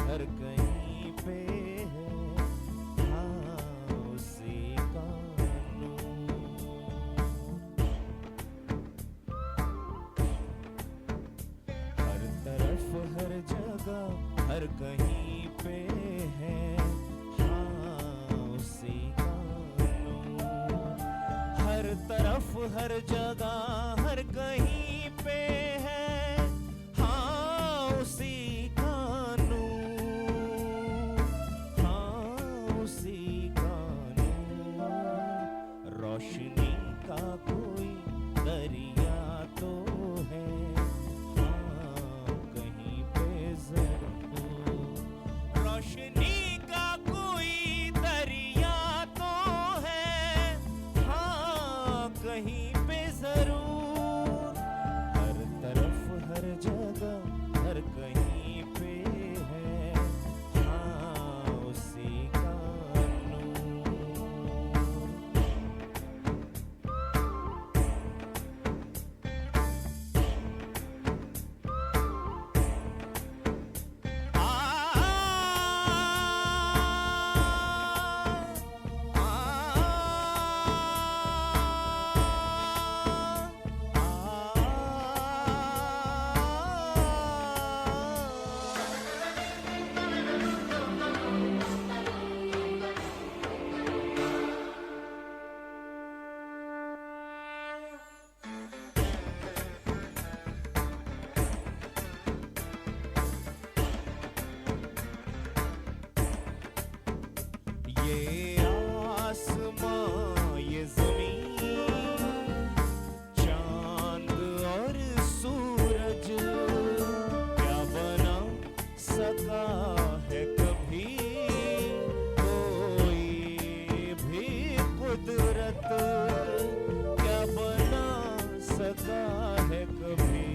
हर कहीं पे है हाँ उसी का नूर। हर तरफ हर जगह हर कहीं पे है हाँ उसी का नूर। हर तरफ हर जगह हर कहीं पे है हाँ उसी रोशनी का कोई दरिया तो है हाँ कहीं पे जरूर। रोशनी का कोई दरिया तो है हाँ कहीं पे जरूर। हर तरफ हर जगह हर कहीं पे है हाँ उसी का ये आसमां ये ज़मीन चांद और सूरज क्या बना सका है कभी कोई भी कुदरत। क्या बना सका है कभी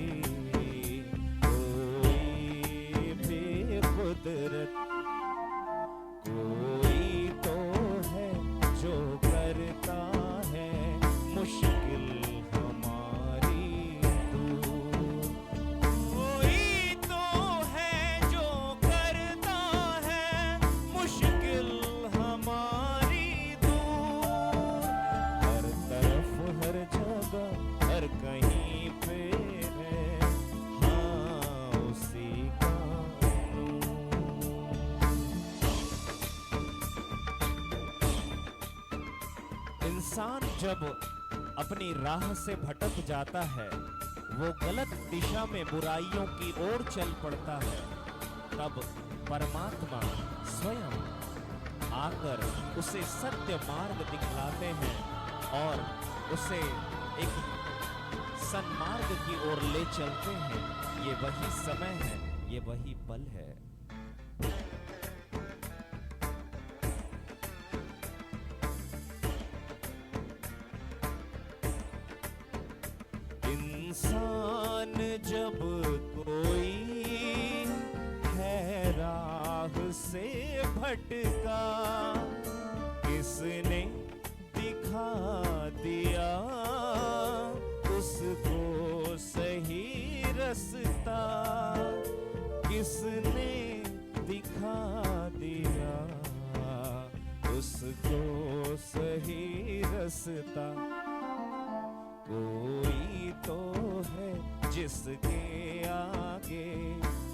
कोई भी कुदरत। कोई तो है जो करता है मुश्किल हमारी दूर। कोई तो है जो करता है मुश्किल हमारी दूर। हर तरफ हर जगह हर कहीं पे है हाँ उसी का इंसान जब अपनी राह से भटक जाता है वो गलत दिशा में बुराइयों की ओर चल पड़ता है। तब परमात्मा स्वयं आकर उसे सत्य मार्ग दिखलाते हैं और उसे एक सन्मार्ग की ओर ले चलते हैं। ये वही समय है, ये वही पल है। इंसान जब कोई है राह से भटका किसने दिखा दिया उसको सही रास्ता। किसने दिखा दिया उसको सही रास्ता। कोई तो है जिसके आगे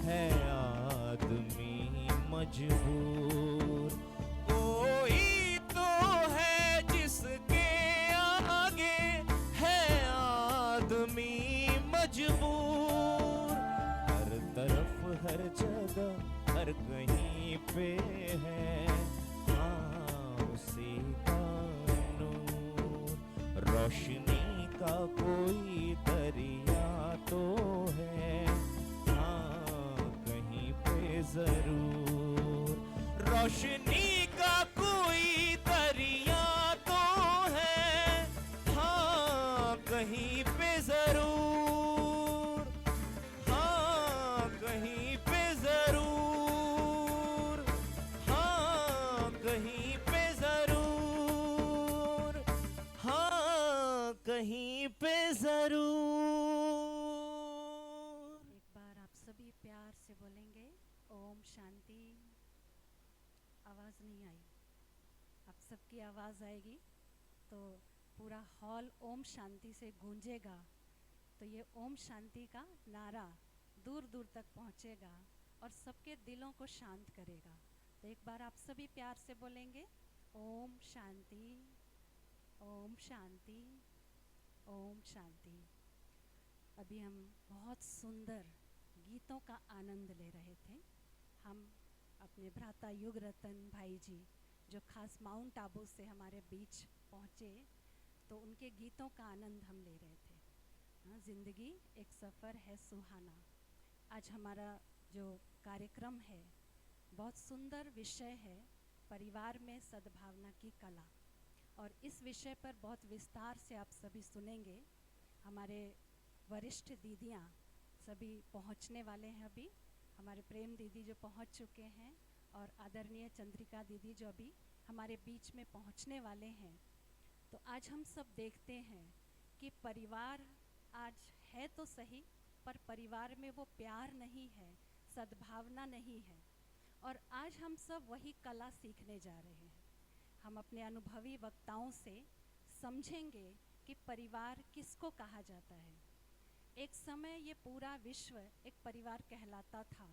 है आदमी मजबूर। हर कहीं पे है, हाँ उसी का नूर। रोशनी का कोई दरिया तो है, हाँ कहीं पे जरूर। रोशनी का कोई दरिया तो है, हाँ कहीं पे जरूर, हाँ कहीं पे जरूर, हाँ कहीं पे जरूर, हाँ कहीं पे जरूर। एक बार आप सभी प्यार से बोलेंगे ओम शांति। आवाज़ नहीं आई, आप सबकी आवाज़ आएगी तो पूरा हॉल ओम शांति से गूंजेगा, तो ये ओम शांति का नारा दूर दूर तक पहुंचेगा और सबके दिलों को शांत करेगा। तो एक बार आप सभी प्यार से बोलेंगे ओम शांति, ओम शांति, ओम शांति। अभी हम बहुत सुंदर गीतों का आनंद ले रहे थे। हम अपने भ्राता युग रतन भाई जी जो खास माउंट आबू से हमारे बीच पहुँचे, तो उनके गीतों का आनंद हम ले रहे थे। हाँ, ज़िंदगी एक सफ़र है सुहाना। आज हमारा जो कार्यक्रम है बहुत सुंदर विषय है, परिवार में सद्भावना की कला। और इस विषय पर बहुत विस्तार से आप सभी सुनेंगे। हमारे वरिष्ठ दीदियाँ सभी पहुँचने वाले हैं। अभी हमारे प्रेम दीदी जो पहुँच चुके हैं और आदरणीय चंद्रिका दीदी जो अभी हमारे बीच में पहुँचने वाले हैं। तो आज हम सब देखते हैं कि परिवार आज है तो सही, पर परिवार में वो प्यार नहीं है, सद्भावना नहीं है। और आज हम सब वही कला सीखने जा रहे हैं। हम अपने अनुभवी वक्ताओं से समझेंगे कि परिवार किसको कहा जाता है। एक समय ये पूरा विश्व एक परिवार कहलाता था,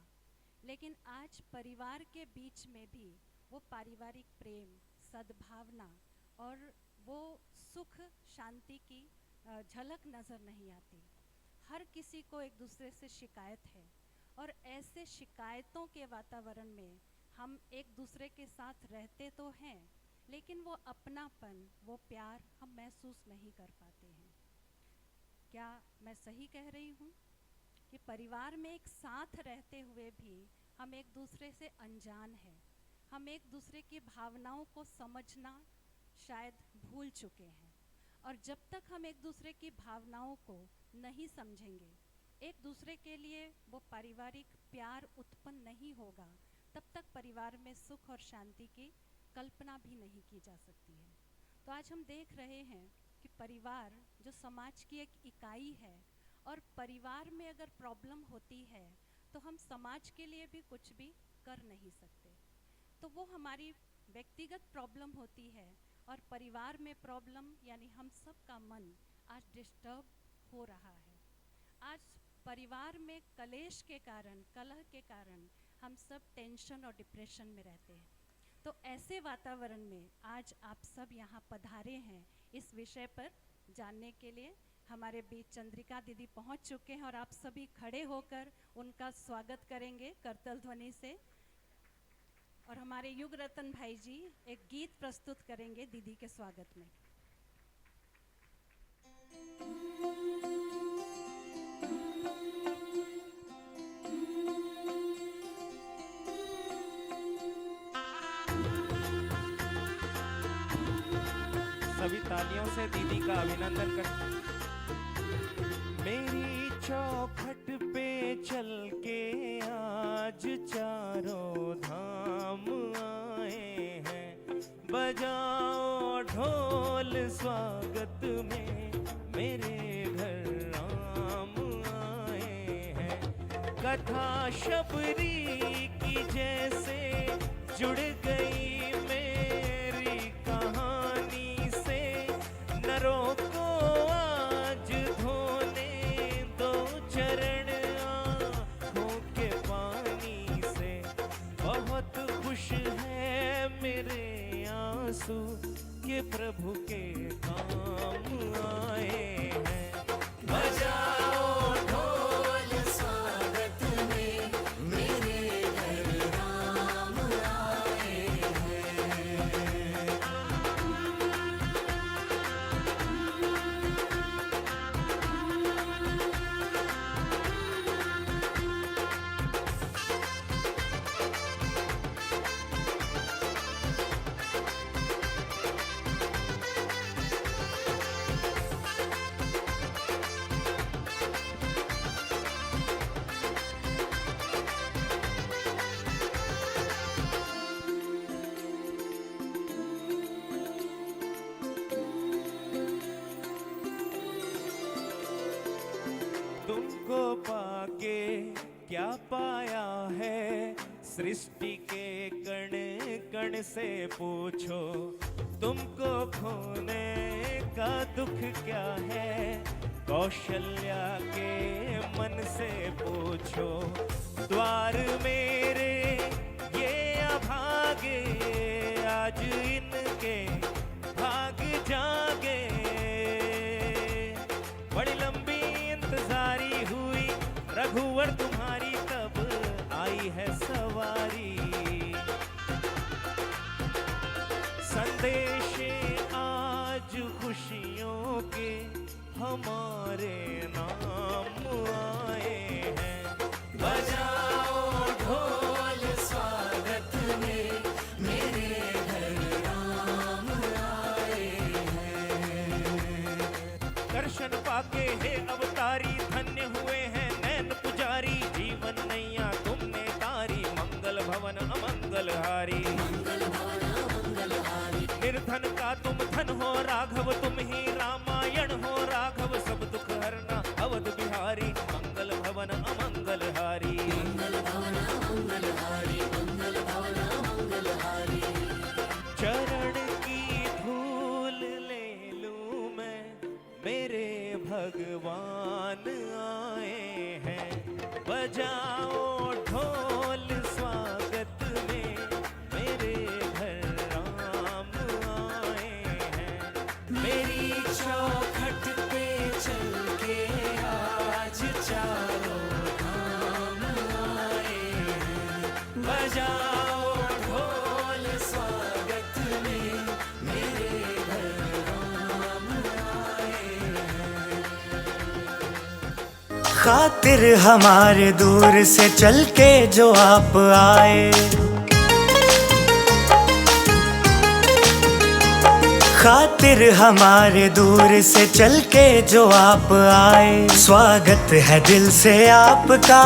लेकिन आज परिवार के बीच में भी वो पारिवारिक प्रेम, सद्भावना और वो सुख शांति की झलक नज़र नहीं आती। हर किसी को एक दूसरे से शिकायत है और ऐसे शिकायतों के वातावरण में हम एक दूसरे के साथ रहते तो हैं, लेकिन वो अपनापन, वो प्यार हम महसूस नहीं कर पाते हैं। क्या मैं सही कह रही हूँ कि परिवार में एक साथ रहते हुए भी हम एक दूसरे से अनजान हैं? हम एक दूसरे की भावनाओं को समझना शायद भूल चुके हैं। और जब तक हम एक दूसरे की भावनाओं को नहीं समझेंगे, एक दूसरे के लिए वो पारिवारिक प्यार उत्पन्न नहीं होगा, तब तक परिवार में सुख और शांति की कल्पना भी नहीं की जा सकती है। तो आज हम देख रहे हैं कि परिवार जो समाज की एक इकाई है, और परिवार में अगर प्रॉब्लम होती है तो हम समाज के लिए भी कुछ भी कर नहीं सकते। तो वो हमारी व्यक्तिगत प्रॉब्लम होती है, और परिवार में प्रॉब्लम यानी हम सब का मन आज डिस्टर्ब हो रहा है। आज परिवार में कलेश के कारण, कलह के कारण हम सब टेंशन और डिप्रेशन में रहते हैं। तो ऐसे वातावरण में आज आप सब यहाँ पधारे हैं इस विषय पर जानने के लिए। हमारे बीच चंद्रिका दीदी पहुँच चुके हैं और आप सभी खड़े होकर उनका स्वागत करेंगे करतल ध्वनि से। और हमारे युग रतन भाई जी एक गीत प्रस्तुत करेंगे दीदी के स्वागत में। सभी तालियों से दीदी का अभिनंदन कर। मेरी चौखट पे चल के आज चारों धाम आए हैं, बजाओ ढोल स्वागत में मेरे घर राम आए हैं। कथा शबरी की जैसे जुड़ गई मेरी कहानी से, नरों को आज धोने दो चरण आँखों के पानी से। बहुत खुश है मेरे आंसू के प्रभु के काम आए हैं। बजाओ ढोल स्वागत में मेरे सृष्टि के कण कण से पूछो, तुमको खोने का दुख क्या है। कौशल्या के मन से पूछो, द्वार मेरे ये अभागे, आज इनके भाग जागे। बड़ी लंबी इंतजारी हुई रघुवर तुम्हारी, तब आई है सवारी। संदेशे आज खुशियों के हमारे नाम आए हैं। बजाओ ढोल स्वागत में, मेरे घर राम आए हैं। दर्शन पाके हे अवतारी, धन्य हुए हैं नैन पुजारी। जीवन नैया तुमने तारी, मंगल भवन अमंगल हारी। निर्धन का तुम धन हो राघव, तुम ही रामायण हो राघव। सब दुख हरना अवध बिहारी, मंगल भवन अमंगल हारी। चरण की धूल ले लूं मैं, मेरे भगवान आए हैं। बजाओ ढोल स्वागत में, मेरे घर राम आए हैं। मेरी चौखट पे चल के आज चारों धाम आए हैं। बजाओ ढोल स्वागत में, मेरे घर राम आए हैं। खातिर हमारे दूर से चल के जो आप आए, खातिर हमारे दूर से चल के जो आप आए। स्वागत है दिल से आपका,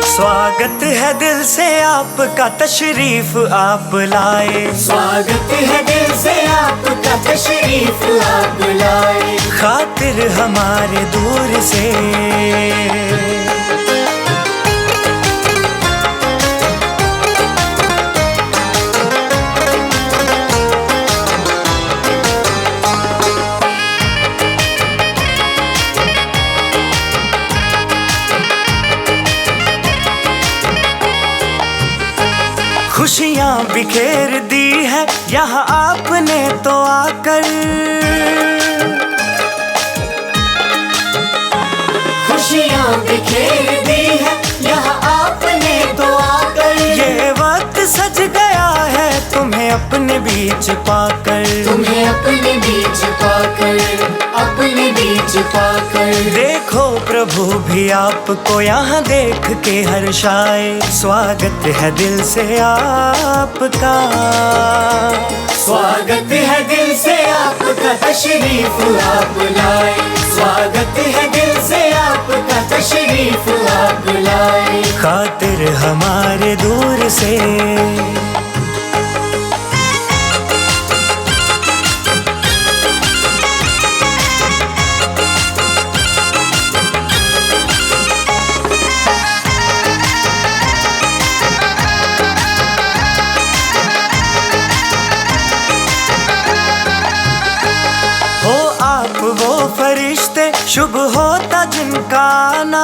स्वागत है दिल से आपका, तशरीफ आप लाए। स्वागत है दिल से आपका, तशरीफ आप लाए। खातिर हमारे दूर से खुशियाँ बिखेर दी है यहाँ आपने तो आकर। खुशियाँ बिखेर दी है यहाँ आपने तो आकर। ये वक्त सज गया है तुम्हें अपने बीच पाकर। तुम्हें अपने बीच पाकर, अपने बीच पाकर। देखो प्रभु भी आपको यहाँ देख के हर्षाए। स्वागत है दिल से आपका, स्वागत है दिल से आपका, तशरीफ आप लाए। स्वागत है दिल से आपका, तशरीफ आप लाए। खातिर हमारे दूर से वो फरिश्ते शुभ होता जिनका आना।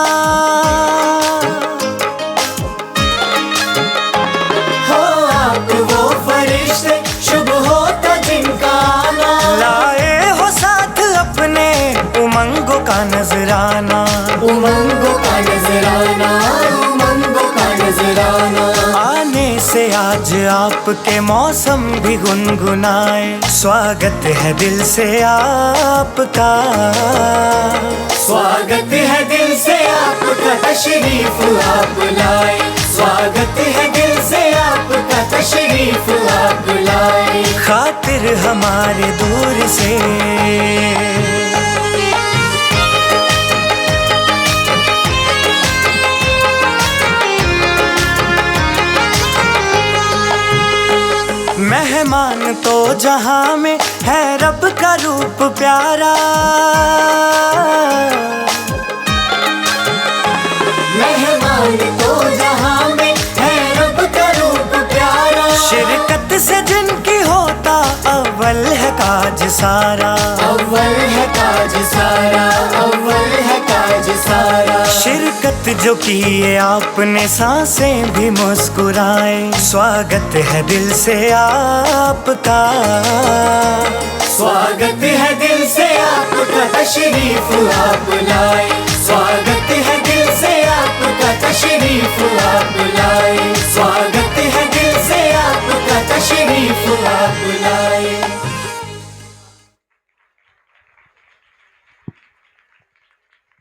हो आप वो फरिश्ते शुभ होता जिनका आना। लाए हो साथ अपने उमंगों का नजराना। उमंगों का नजराना, उमंगों का नजराना। आने से आज आपके मौसम भी गुनगुनाए। स्वागत है दिल से आपका, स्वागत है दिल से आपका, तशरीफ आप लाए। स्वागत है दिल से आपका, तशरीफ आप लाए। खातिर हमारे दूर से मेहमान तो जहां में है रब का रूप प्यारा। रहमान तो जहां में है रब का रूप प्यारा। शिरकत से जिनकी होता अव्वल है काज सारा, अव्वल है काज सारा, अव्वल है काज सारा। शिरकत जो किए आपने सांसें भी मुस्कुराए, स्वागत है दिल से आपका। स्वागत है दिल से आपका, तशरीफ आप लाए। स्वागत है दिल से आपका, तशरीफ आप लाए। स्वागत है दिल से आपका, तशरीफ आप लाए।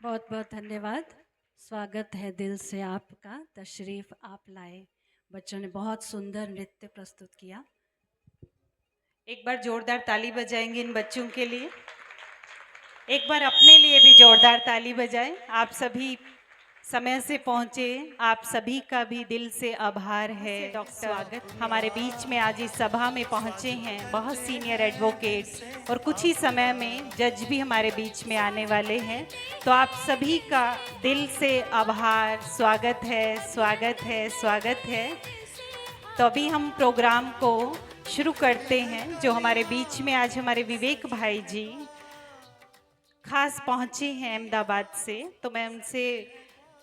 बहुत बहुत धन्यवाद। स्वागत है दिल से आपका, तशरीफ आप लाए। बच्चों ने बहुत सुंदर नृत्य प्रस्तुत किया। एक बार जोरदार ताली बजाएंगे इन बच्चों के लिए। एक बार अपने लिए भी जोरदार ताली बजाएं। आप सभी समय से पहुंचे, आप सभी का भी दिल से आभार है। डॉक्टर हमारे बीच में आज इस सभा में पहुंचे हैं, बहुत सीनियर एडवोकेट्स, और कुछ ही समय में जज भी हमारे बीच में आने वाले हैं। तो आप सभी का दिल से आभार, स्वागत है, स्वागत है, स्वागत है। तो अभी हम प्रोग्राम को शुरू करते हैं। जो हमारे बीच में आज हमारे विवेक भाई जी खास पहुंचे हैं अहमदाबाद से, तो मैं उनसे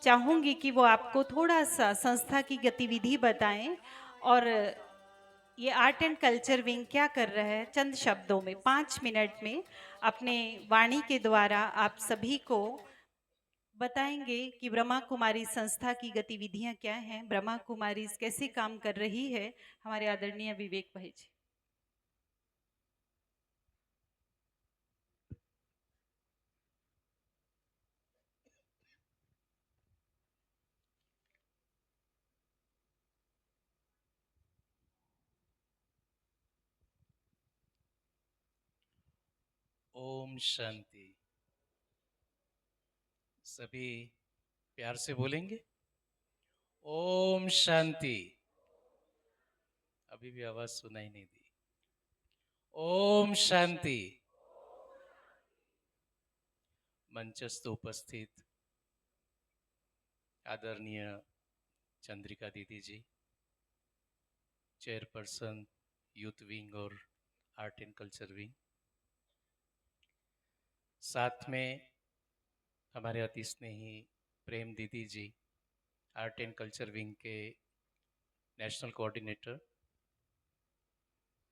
चाहूँगी कि वो आपको थोड़ा सा संस्था की गतिविधि बताएं और ये आर्ट एंड कल्चर विंग क्या कर रहा है, चंद शब्दों में 5 मिनट में अपने वाणी के द्वारा आप सभी को बताएंगे कि ब्रह्मा कुमारी संस्था की गतिविधियां क्या हैं, ब्रह्मा कुमारी कैसे काम कर रही है। हमारे आदरणीय विवेक भाई जी। ओम शांति। सभी प्यार से बोलेंगे ओम शांति। अभी भी आवाज सुनाई नहीं दी। ओम शांति। मंचस्थ उपस्थित आदरणीय चंद्रिका दीदी जी, चेयरपर्सन यूथ विंग और आर्ट एंड कल्चर विंग, साथ में हमारे अति स्नेही प्रेम दीदी जी, आर्ट एंड कल्चर विंग के नेशनल कोऑर्डिनेटर,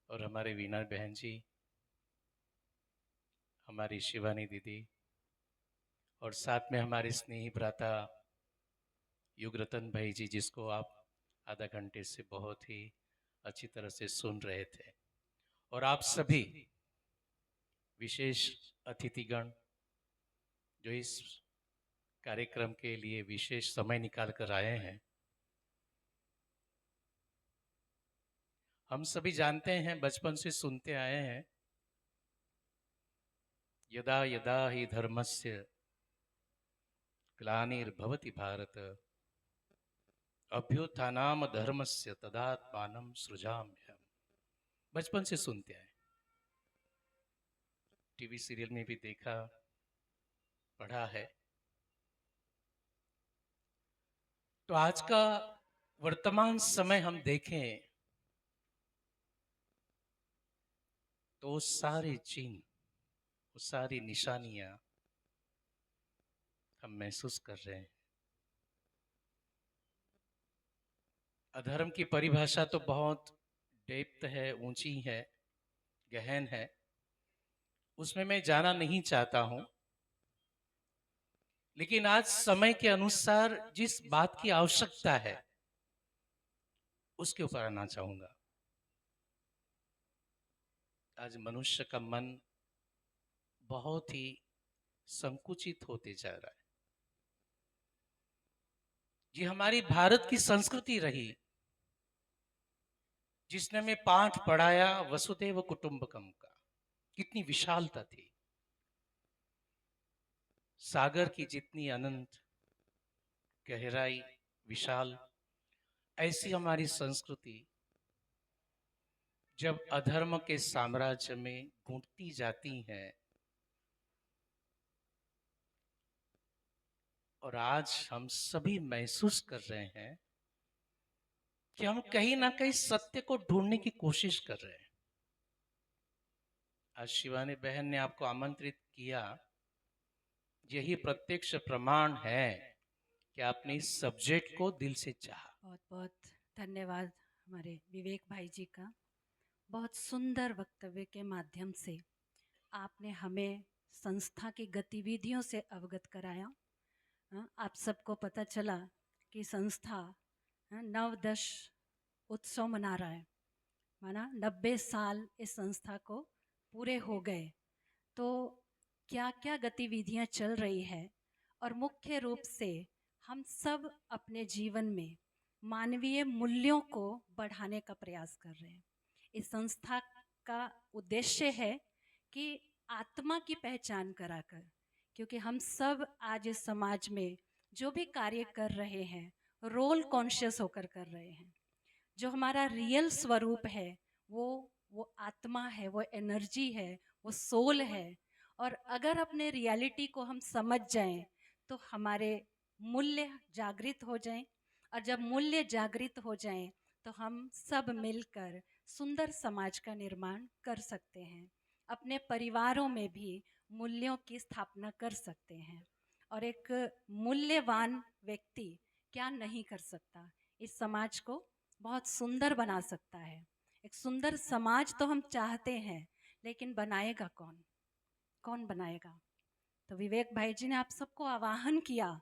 और हमारे वीना बहन जी, हमारी शिवानी दीदी, और साथ में हमारे स्नेही भ्राता युगरतन भाई जी, जिसको आप आधा घंटे से बहुत ही अच्छी तरह से सुन रहे थे, और आप सभी विशेष अतिथिगण जो इस कार्यक्रम के लिए विशेष समय निकाल कर आए हैं। हम सभी जानते हैं, बचपन से सुनते आए हैं, यदा यदा हि धर्मस्य ग्लानिर्भवति भारत अभ्युत्थानाम धर्मस्य तदात्मानं सृजाम्यहम्। बचपन से सुनते आए, टीवी सीरियल में भी देखा पढ़ा है। तो आज का वर्तमान समय हम देखें तो वो सारे चिन्ह, वो सारी निशानियां हम महसूस कर रहे हैं। अधर्म की परिभाषा तो बहुत डेप्थ है, ऊंची है, गहन है, उसमें मैं जाना नहीं चाहता हूं। लेकिन आज समय के अनुसार जिस बात की आवश्यकता है उसके ऊपर आना चाहूंगा। आज मनुष्य का मन बहुत ही संकुचित होते जा रहा है। ये हमारी भारत की संस्कृति रही, जिसने हमें पाठ पढ़ाया वसुधैव कुटुंबकम का। कितनी विशालता थी, सागर की जितनी अनंत गहराई विशाल, ऐसी हमारी संस्कृति जब अधर्म के साम्राज्य में घुटती जाती है और आज हम सभी महसूस कर रहे हैं कि हम कहीं ना कहीं सत्य को ढूंढने की कोशिश कर रहे हैं। आज शिवानी बहन ने आपको आमंत्रित किया, यही प्रत्यक्ष प्रमाण है कि आपने इस सब्जेक्ट को दिल से चाहा। बहुत बहुत धन्यवाद हमारे विवेक भाई जी का। बहुत सुंदर वक्तव्य के माध्यम से आपने हमें संस्था की गतिविधियों से अवगत कराया। आप सबको पता चला कि संस्था नवदश उत्सव मना रहा है, माना 90 साल इस संस्था को पूरे हो गए। तो क्या क्या गतिविधियां चल रही है और मुख्य रूप से हम सब अपने जीवन में मानवीय मूल्यों को बढ़ाने का प्रयास कर रहे हैं। इस संस्था का उद्देश्य है कि आत्मा की पहचान कराकर, क्योंकि हम सब आज इस समाज में जो भी कार्य कर रहे हैं रोल कॉन्शियस होकर कर रहे हैं। जो हमारा रियल स्वरूप है वो आत्मा है, वो एनर्जी है, वो सोल है। और अगर अपने रियलिटी को हम समझ जाएं तो हमारे मूल्य जागृत हो जाएं, और जब मूल्य जागृत हो जाएं तो हम सब मिलकर सुंदर समाज का निर्माण कर सकते हैं। अपने परिवारों में भी मूल्यों की स्थापना कर सकते हैं। और एक मूल्यवान व्यक्ति क्या नहीं कर सकता, इस समाज को बहुत सुंदर बना सकता है। एक सुंदर समाज तो हम चाहते हैं, लेकिन बनाएगा कौन? कौन बनाएगा? तो विवेक भाई जी ने आप सबको आह्वान किया,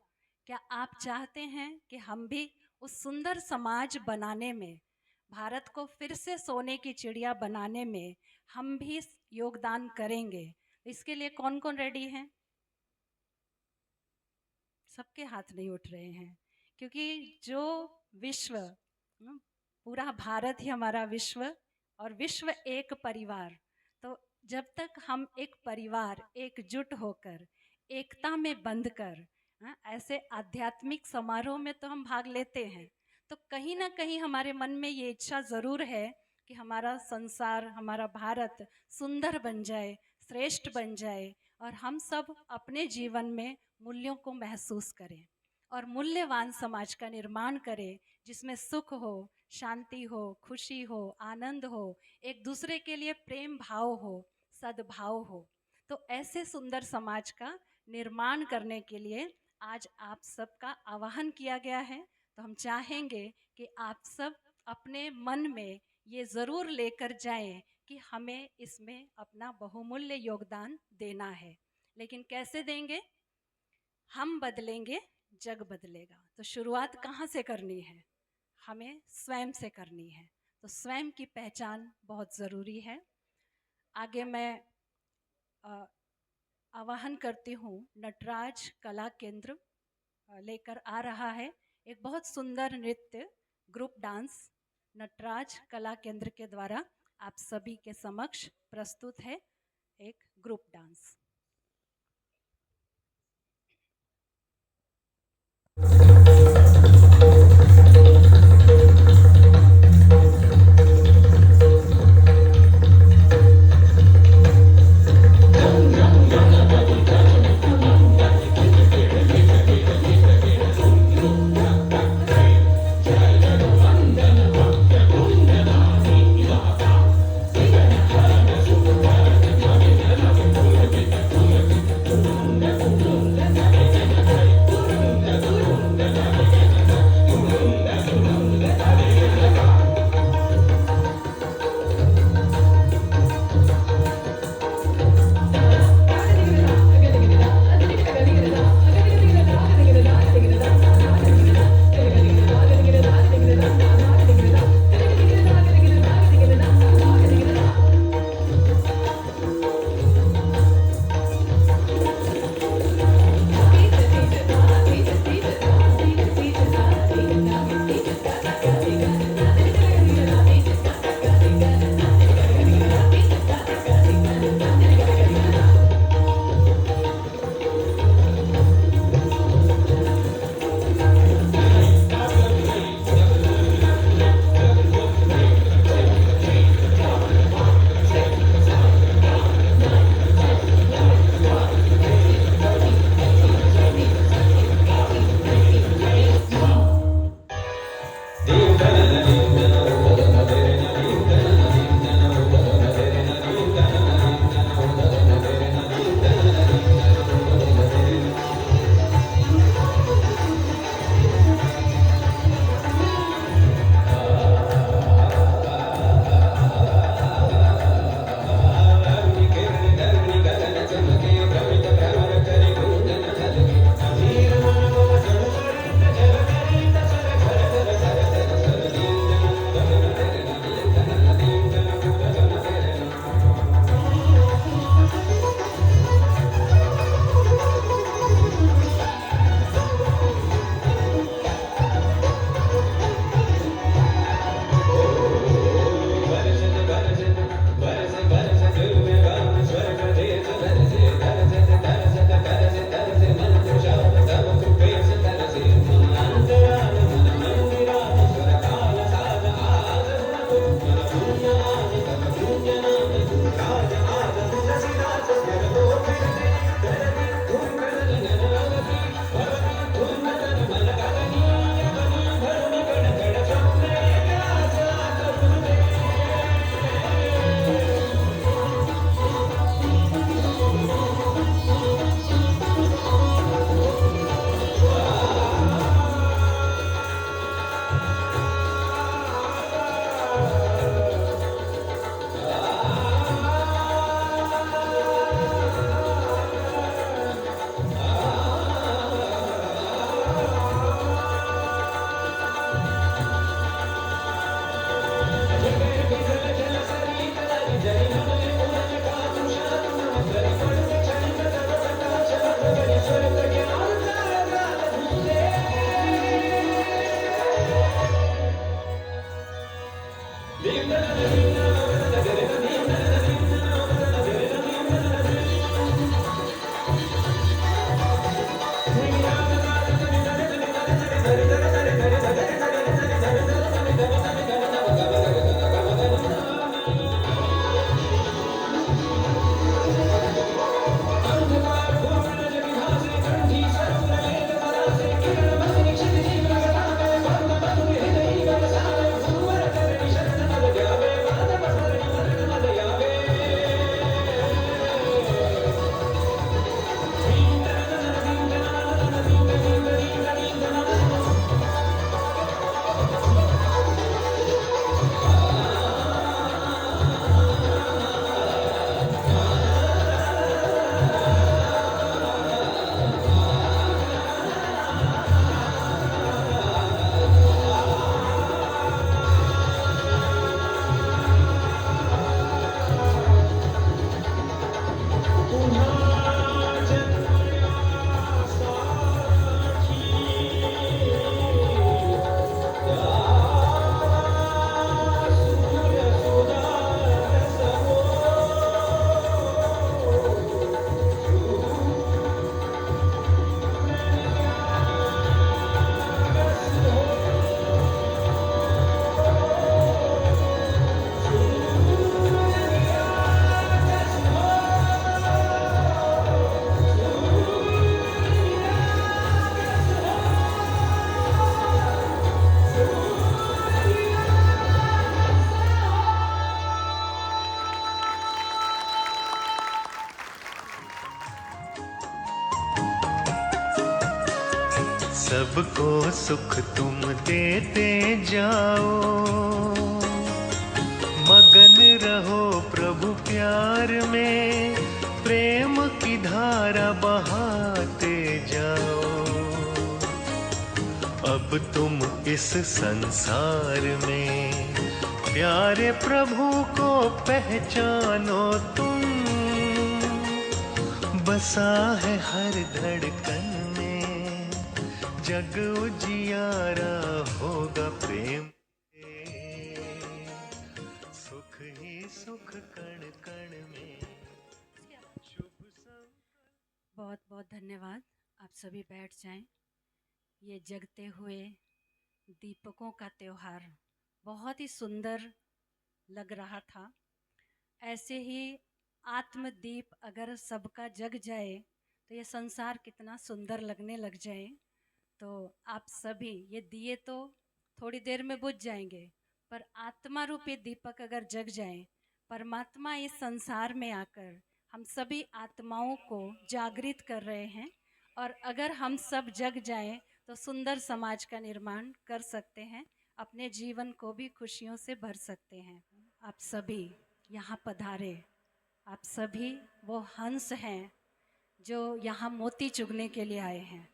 क्या आप चाहते हैं कि हम भी उस सुंदर समाज बनाने में, भारत को फिर से सोने की चिड़िया बनाने में हम भी योगदान करेंगे? इसके लिए कौन कौन रेडी हैं? सबके हाथ नहीं उठ रहे हैं, क्योंकि जो विश्व, पूरा भारत ही हमारा विश्व, और विश्व एक परिवार। तो जब तक हम एक परिवार एकजुट होकर एकता में बंधकर ऐसे आध्यात्मिक समारोह में तो हम भाग लेते हैं, तो कहीं ना कहीं हमारे मन में ये इच्छा ज़रूर है कि हमारा संसार, हमारा भारत सुंदर बन जाए, श्रेष्ठ बन जाए, और हम सब अपने जीवन में मूल्यों को महसूस करें और मूल्यवान समाज का निर्माण करें, जिसमें सुख हो, शांति हो, खुशी हो, आनंद हो, एक दूसरे के लिए प्रेम भाव हो, सद्भाव हो। तो ऐसे सुंदर समाज का निर्माण करने के लिए आज आप सबका आह्वान किया गया है। तो हम चाहेंगे कि आप सब अपने मन में ये ज़रूर लेकर जाएं कि हमें इसमें अपना बहुमूल्य योगदान देना है। लेकिन कैसे देंगे? हम बदलेंगे, जग बदलेगा। तो शुरुआत कहाँ से करनी है? हमें स्वयं से करनी है। तो स्वयं की पहचान बहुत ज़रूरी है। आगे मैं आह्वान करती हूँ, नटराज कला केंद्र लेकर आ रहा है एक बहुत सुंदर नृत्य, ग्रुप डांस। नटराज कला केंद्र के द्वारा आप सभी के समक्ष प्रस्तुत है एक ग्रुप डांस। सबको सुख तुम देते जाओ, मगन रहो प्रभु प्यार में, प्रेम की धारा बहाते जाओ। अब तुम इस संसार में प्यारे प्रभु को पहचानो तुम, बसा है हर धड़कन में, जग उजियारा होगा प्रेम से, सुख ही सुख कण कण में, शुभ संग। बहुत बहुत धन्यवाद। आप सभी बैठ जाएं। ये जगते हुए दीपकों का त्योहार बहुत ही सुंदर लग रहा था। ऐसे ही आत्मदीप अगर सबका जग जाए तो ये संसार कितना सुंदर लगने लग जाए। तो आप सभी, ये दिए तो थोड़ी देर में बुझ जाएंगे, पर आत्मा रूपी दीपक अगर जग जाए, परमात्मा इस संसार में आकर हम सभी आत्माओं को जागृत कर रहे हैं। और अगर हम सब जग जाएं तो सुंदर समाज का निर्माण कर सकते हैं, अपने जीवन को भी खुशियों से भर सकते हैं। आप सभी यहाँ पधारे, आप सभी वो हंस हैं जो यहाँ मोती चुगने के लिए आए हैं।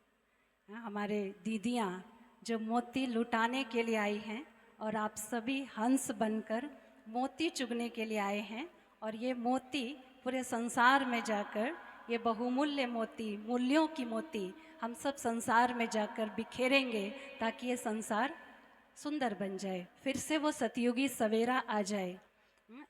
हमारे दीदियाँ जो मोती लुटाने के लिए आई हैं, और आप सभी हंस बनकर मोती चुगने के लिए आए हैं। और ये मोती पूरे संसार में जाकर, ये बहुमूल्य मोती, मूल्यों की मोती हम सब संसार में जाकर बिखेरेंगे, ताकि ये संसार सुंदर बन जाए, फिर से वो सतयुगी सवेरा आ जाए।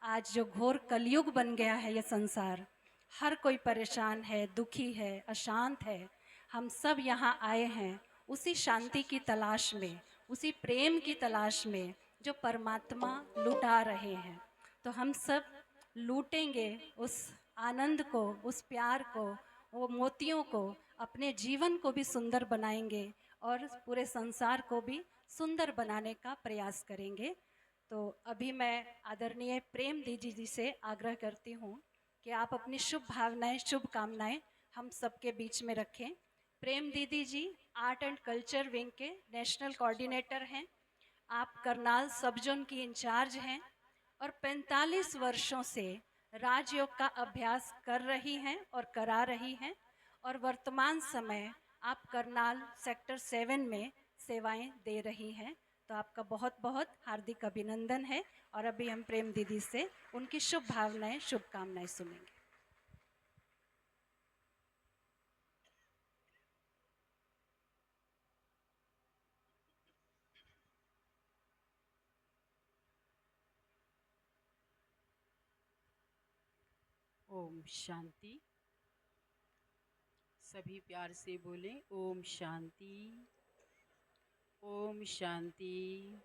आज जो घोर कलयुग बन गया है ये संसार, हर कोई परेशान है, दुखी है, अशांत है। हम सब यहाँ आए हैं उसी शांति की तलाश में, उसी प्रेम की तलाश में जो परमात्मा लुटा रहे हैं। तो हम सब लूटेंगे उस आनंद को, उस प्यार को, वो मोतियों को, अपने जीवन को भी सुंदर बनाएंगे और पूरे संसार को भी सुंदर बनाने का प्रयास करेंगे। तो अभी मैं आदरणीय प्रेम दीदी जी से आग्रह करती हूँ कि आप अपनी शुभ भावनाएं, शुभकामनाएं हम सबके बीच में रखें। प्रेम दीदी जी आर्ट एंड कल्चर विंग के नेशनल कोऑर्डिनेटर हैं। आप करनाल सब जोन की इंचार्ज हैं और 45 वर्षों से राजयोग का अभ्यास कर रही हैं और करा रही हैं, और वर्तमान समय आप करनाल सेक्टर 7 में सेवाएं दे रही हैं। तो आपका बहुत बहुत हार्दिक अभिनंदन है। और अभी हम प्रेम दीदी से उनकी शुभ भावनाएं, शुभकामनाएं सुनेंगे। ओम शांति। सभी प्यार से बोले ओम शांति, ओम शांति,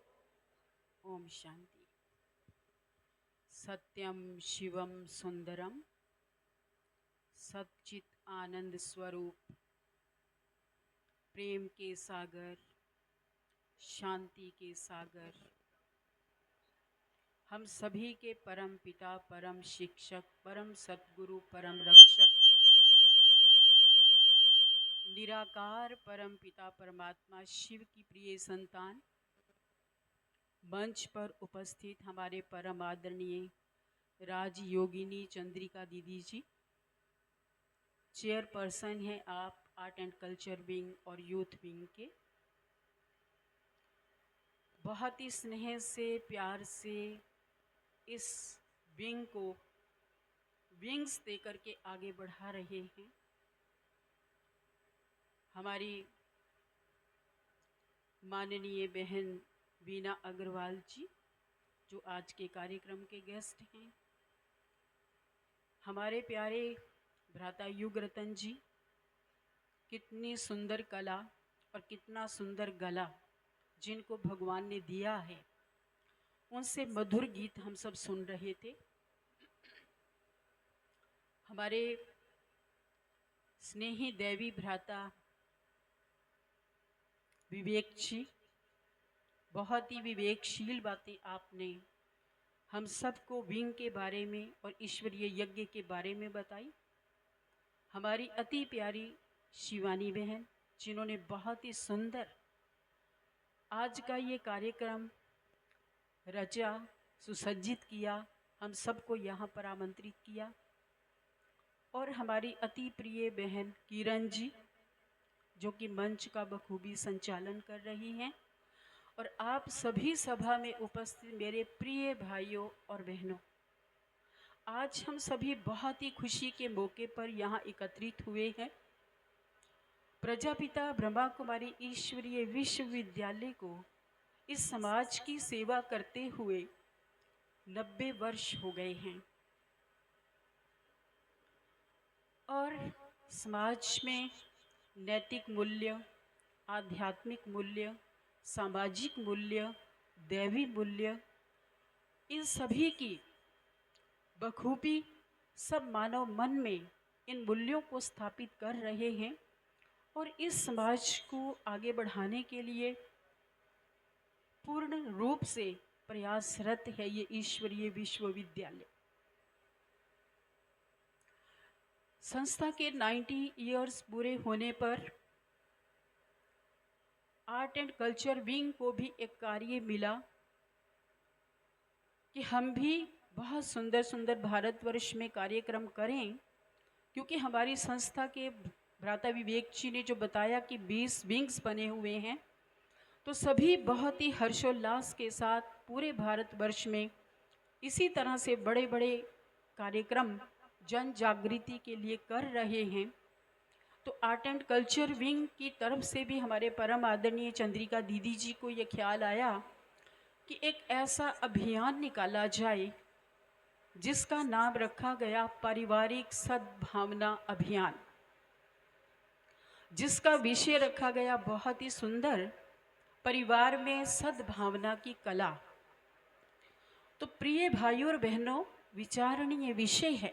ओम शांति। सत्यम शिवम सुंदरम सच्चित आनंद स्वरूप, प्रेम के सागर, शांति के सागर, हम सभी के परम पिता, परम शिक्षक, परम सद्गुरु, परम रक्षक, निराकार परम पिता परमात्मा शिव की प्रिय संतान, मंच पर उपस्थित हमारे परम आदरणीय राजयोगिनी चंद्रिका दीदी जी, चेयरपर्सन हैं आप आर्ट एंड कल्चर विंग और यूथ विंग के। बहुत ही स्नेह से, प्यार से इस विंग को विंग्स देकर के आगे बढ़ा रहे हैं। हमारी माननीय बहन वीना अग्रवाल जी, जो आज के कार्यक्रम के गेस्ट हैं। हमारे प्यारे भ्राता युगरतन जी, कितनी सुंदर कला और कितना सुंदर गला जिनको भगवान ने दिया है, उनसे मधुर गीत हम सब सुन रहे थे। हमारे स्नेही देवी भ्राता विवेक जी, बहुत ही विवेकशील बातें आपने हम सबको विंग के बारे में और ईश्वरीय यज्ञ के बारे में बताई। हमारी अति प्यारी शिवानी बहन, जिन्होंने बहुत ही सुंदर आज का ये कार्यक्रम रचा, सुसज्जित किया, हम सबको यहाँ पर आमंत्रित किया। और हमारी अति प्रिय बहन किरण जी, जो कि मंच का बखूबी संचालन कर रही हैं। और आप सभी सभा में उपस्थित मेरे प्रिय भाइयों और बहनों, आज हम सभी बहुत ही खुशी के मौके पर यहाँ एकत्रित हुए हैं। प्रजापिता ब्रह्मा कुमारी ईश्वरीय विश्वविद्यालय को इस समाज की सेवा करते हुए 90 वर्ष हो गए हैं और समाज में नैतिक मूल्य, आध्यात्मिक मूल्य, सामाजिक मूल्य, दैवी मूल्य, इन सभी की बखूबी सब मानव मन में इन मूल्यों को स्थापित कर रहे हैं। और इस समाज को आगे बढ़ाने के लिए पूर्ण रूप से प्रयासरत है ये ईश्वरीय विश्वविद्यालय। संस्था के 90 इयर्स पूरे होने पर आर्ट एंड कल्चर विंग को भी एक कार्य मिला कि हम भी बहुत सुंदर सुंदर भारतवर्ष में कार्यक्रम करें, क्योंकि हमारी संस्था के भ्राता विवेक जी ने जो बताया कि 20 विंग्स बने हुए हैं, तो सभी बहुत ही हर्षोल्लास के साथ पूरे भारतवर्ष में इसी तरह से बड़े बड़े कार्यक्रम जन जागृति के लिए कर रहे हैं। तो आर्ट एंड कल्चर विंग की तरफ से भी हमारे परम आदरणीय चंद्रिका दीदी जी को ये ख्याल आया कि एक ऐसा अभियान निकाला जाए जिसका नाम रखा गया पारिवारिक सद्भावना अभियान, जिसका विषय रखा गया बहुत ही सुंदर, परिवार में सद्भावना की कला। तो प्रिय भाइयों और बहनों, विचारणीय विषय है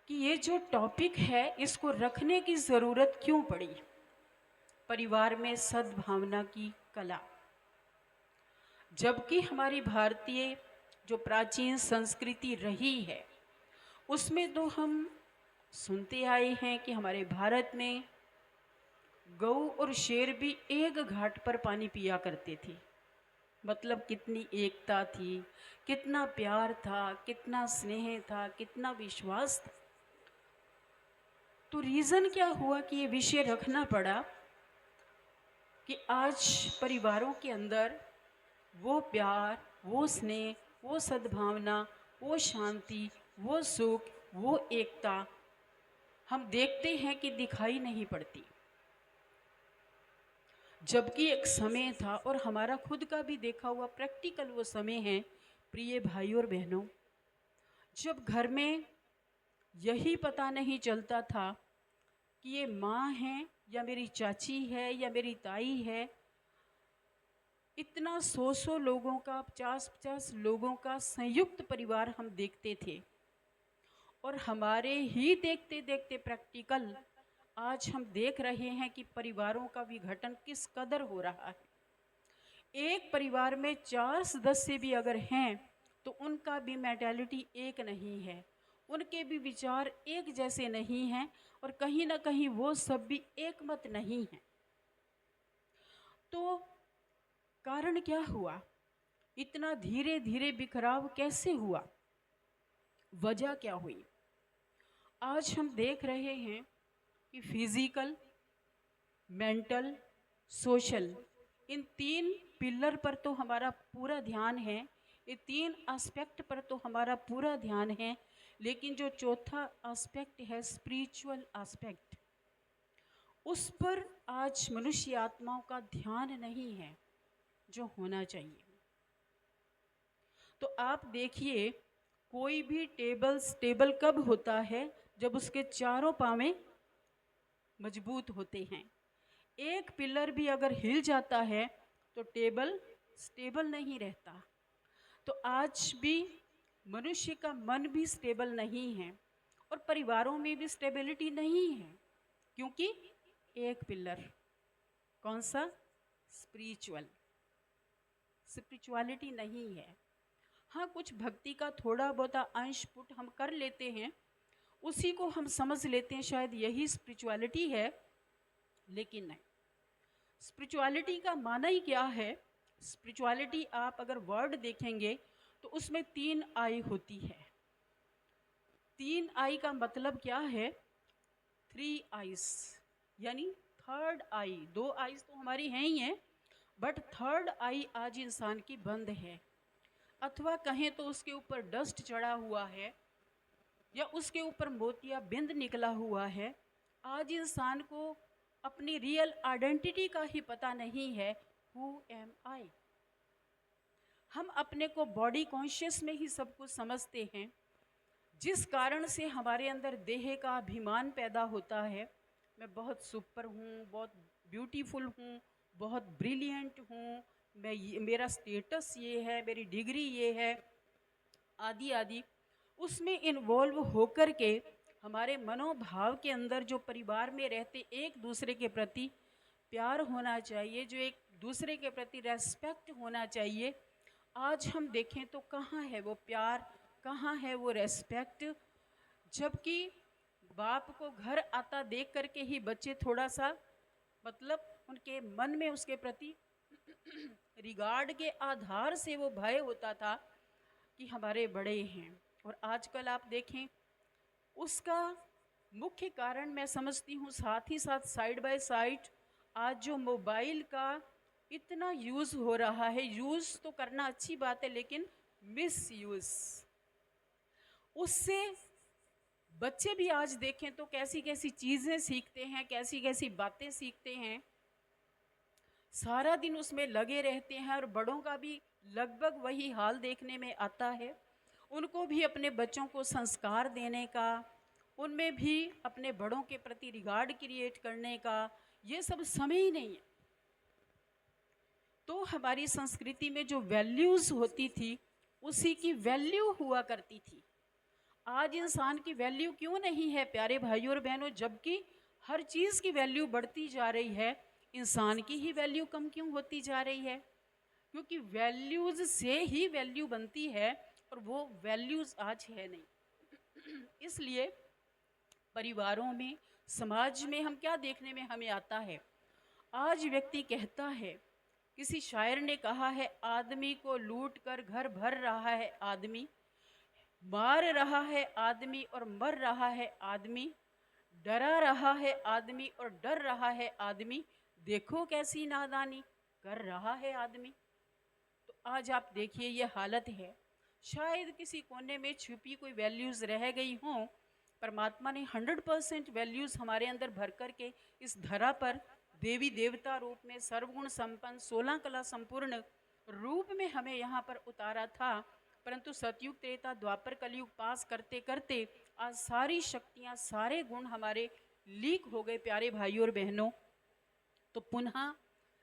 कि ये जो टॉपिक है इसको रखने की ज़रूरत क्यों पड़ी। परिवार में सद्भावना की कला, जबकि हमारी भारतीय जो प्राचीन संस्कृति रही है उसमें तो हम सुनते आए हैं कि हमारे भारत में गऊ और शेर भी एक घाट पर पानी पिया करते थे। मतलब कितनी एकता थी, कितना प्यार था, कितना स्नेह था, कितना विश्वास था। तो रीज़न क्या हुआ कि ये विषय रखना पड़ा कि आज परिवारों के अंदर वो प्यार, वो स्नेह, वो सद्भावना, वो शांति, वो सुख, वो एकता हम देखते हैं कि दिखाई नहीं पड़ती। जबकि एक समय था, और हमारा खुद का भी देखा हुआ प्रैक्टिकल वो समय है प्रिय भाइयों और बहनों, जब घर में यही पता नहीं चलता था कि ये माँ है या मेरी चाची है या मेरी ताई है। इतना 100 लोगों का, 50 लोगों का संयुक्त परिवार हम देखते थे, और हमारे ही देखते देखते प्रैक्टिकल आज हम देख रहे हैं कि परिवारों का विघटन किस कदर हो रहा है। एक परिवार में 4 सदस्य भी अगर हैं तो उनका भी मेंटालिटी एक नहीं है, उनके भी विचार एक जैसे नहीं हैं, और कहीं ना कहीं वो सब भी एक मत नहीं हैं। तो कारण क्या हुआ? इतना धीरे धीरे बिखराव कैसे हुआ? वजह क्या हुई? आज हम देख रहे हैं कि फिजिकल, मेंटल, सोशल, इन 3 पिलर पर तो हमारा पूरा ध्यान है, ये 3 एस्पेक्ट पर तो हमारा पूरा ध्यान है, लेकिन जो चौथा एस्पेक्ट है स्पिरिचुअल एस्पेक्ट, उस पर आज मनुष्य आत्माओं का ध्यान नहीं है जो होना चाहिए। तो आप देखिए, कोई भी टेबल स्टेबल कब होता है? जब उसके चारों पांव मजबूत होते हैं। एक पिलर भी अगर हिल जाता है तो टेबल स्टेबल नहीं रहता। तो आज भी मनुष्य का मन भी स्टेबल नहीं है, और परिवारों में भी स्टेबिलिटी नहीं है, क्योंकि एक पिलर कौन सा? स्पिरिचुअलिटी नहीं है। हाँ, कुछ भक्ति का थोड़ा बहुत अंश पुट हम कर लेते हैं, उसी को हम समझ लेते हैं शायद यही स्पिरिचुअलिटी है, लेकिन नहीं। स्पिरिचुअलिटी का माना ही क्या है? स्पिरिचुअलिटी आप अगर वर्ड देखेंगे तो उसमें 3 आई होती है। 3 आई का मतलब क्या है? 3 आइज, यानी थर्ड आई। 2 आइज तो हमारी हैं ही हैं, बट थर्ड आई आज इंसान की बंद है, अथवा कहें तो उसके ऊपर डस्ट चढ़ा हुआ है, या उसके ऊपर मोतिया बिंद निकला हुआ है। आज इंसान को अपनी रियल आइडेंटिटी का ही पता नहीं है, हु एम आई। हम अपने को बॉडी कॉन्शियस में ही सब कुछ समझते हैं, जिस कारण से हमारे अंदर देह का अभिमान पैदा होता है। मैं बहुत सुपर हूँ, बहुत ब्यूटीफुल हूँ, बहुत ब्रिलियंट हूँ, मेरा स्टेटस ये है, मेरी डिग्री ये है, आदि आदि। उसमें इन्वॉल्व होकर के हमारे मनोभाव के अंदर जो परिवार में रहते एक दूसरे के प्रति प्यार होना चाहिए, जो एक दूसरे के प्रति रेस्पेक्ट होना चाहिए, आज हम देखें तो कहाँ है वो प्यार, कहाँ है वो रेस्पेक्ट। जबकि बाप को घर आता देख करके ही बच्चे थोड़ा सा, मतलब उनके मन में उसके प्रति रिगार्ड के आधार से वो भय होता था कि हमारे बड़े हैं। और आजकल आप देखें, उसका मुख्य कारण मैं समझती हूँ, साथ ही साथ साइड बाय साइड आज जो मोबाइल का इतना यूज़ हो रहा है। यूज़ तो करना अच्छी बात है, लेकिन मिस यूज़, उससे बच्चे भी आज देखें तो कैसी कैसी चीज़ें सीखते हैं, कैसी कैसी बातें सीखते हैं, सारा दिन उसमें लगे रहते हैं। और बड़ों का भी लगभग वही हाल देखने में आता है। उनको भी अपने बच्चों को संस्कार देने का, उनमें भी अपने बड़ों के प्रति रिगार्ड क्रिएट करने का ये सब समय ही नहीं है। तो हमारी संस्कृति में जो वैल्यूज़ होती थी, उसी की वैल्यू हुआ करती थी। आज इंसान की वैल्यू क्यों नहीं है प्यारे भाइयों और बहनों? जबकि हर चीज़ की वैल्यू बढ़ती जा रही है, इंसान की ही वैल्यू कम क्यों होती जा रही है? क्योंकि वैल्यूज़ से ही वैल्यू बनती है, और वो वैल्यूज़ आज है नहीं। इसलिए परिवारों में, समाज में हम क्या देखने में हमें आता है? आज व्यक्ति कहता है, किसी शायर ने कहा है, आदमी को लूट कर घर भर रहा है आदमी, मार रहा है आदमी और मर रहा है आदमी, डरा रहा है आदमी और डर रहा है आदमी, देखो कैसी नादानी कर रहा है आदमी। तो आज आप देखिए ये हालत है। शायद किसी कोने में छुपी कोई वैल्यूज़ रह गई हों, परमात्मा ने 100% वैल्यूज़ हमारे अंदर भर कर के इस धरा पर देवी देवता रूप में, सर्वगुण संपन्न, 16 कला संपूर्ण रूप में हमें यहाँ पर उतारा था। परंतु सतयुग त्रेता द्वापर कलयुग पास करते करते आज सारी शक्तियाँ सारे गुण हमारे लीक हो गए प्यारे भाइयों और बहनों। तो पुनः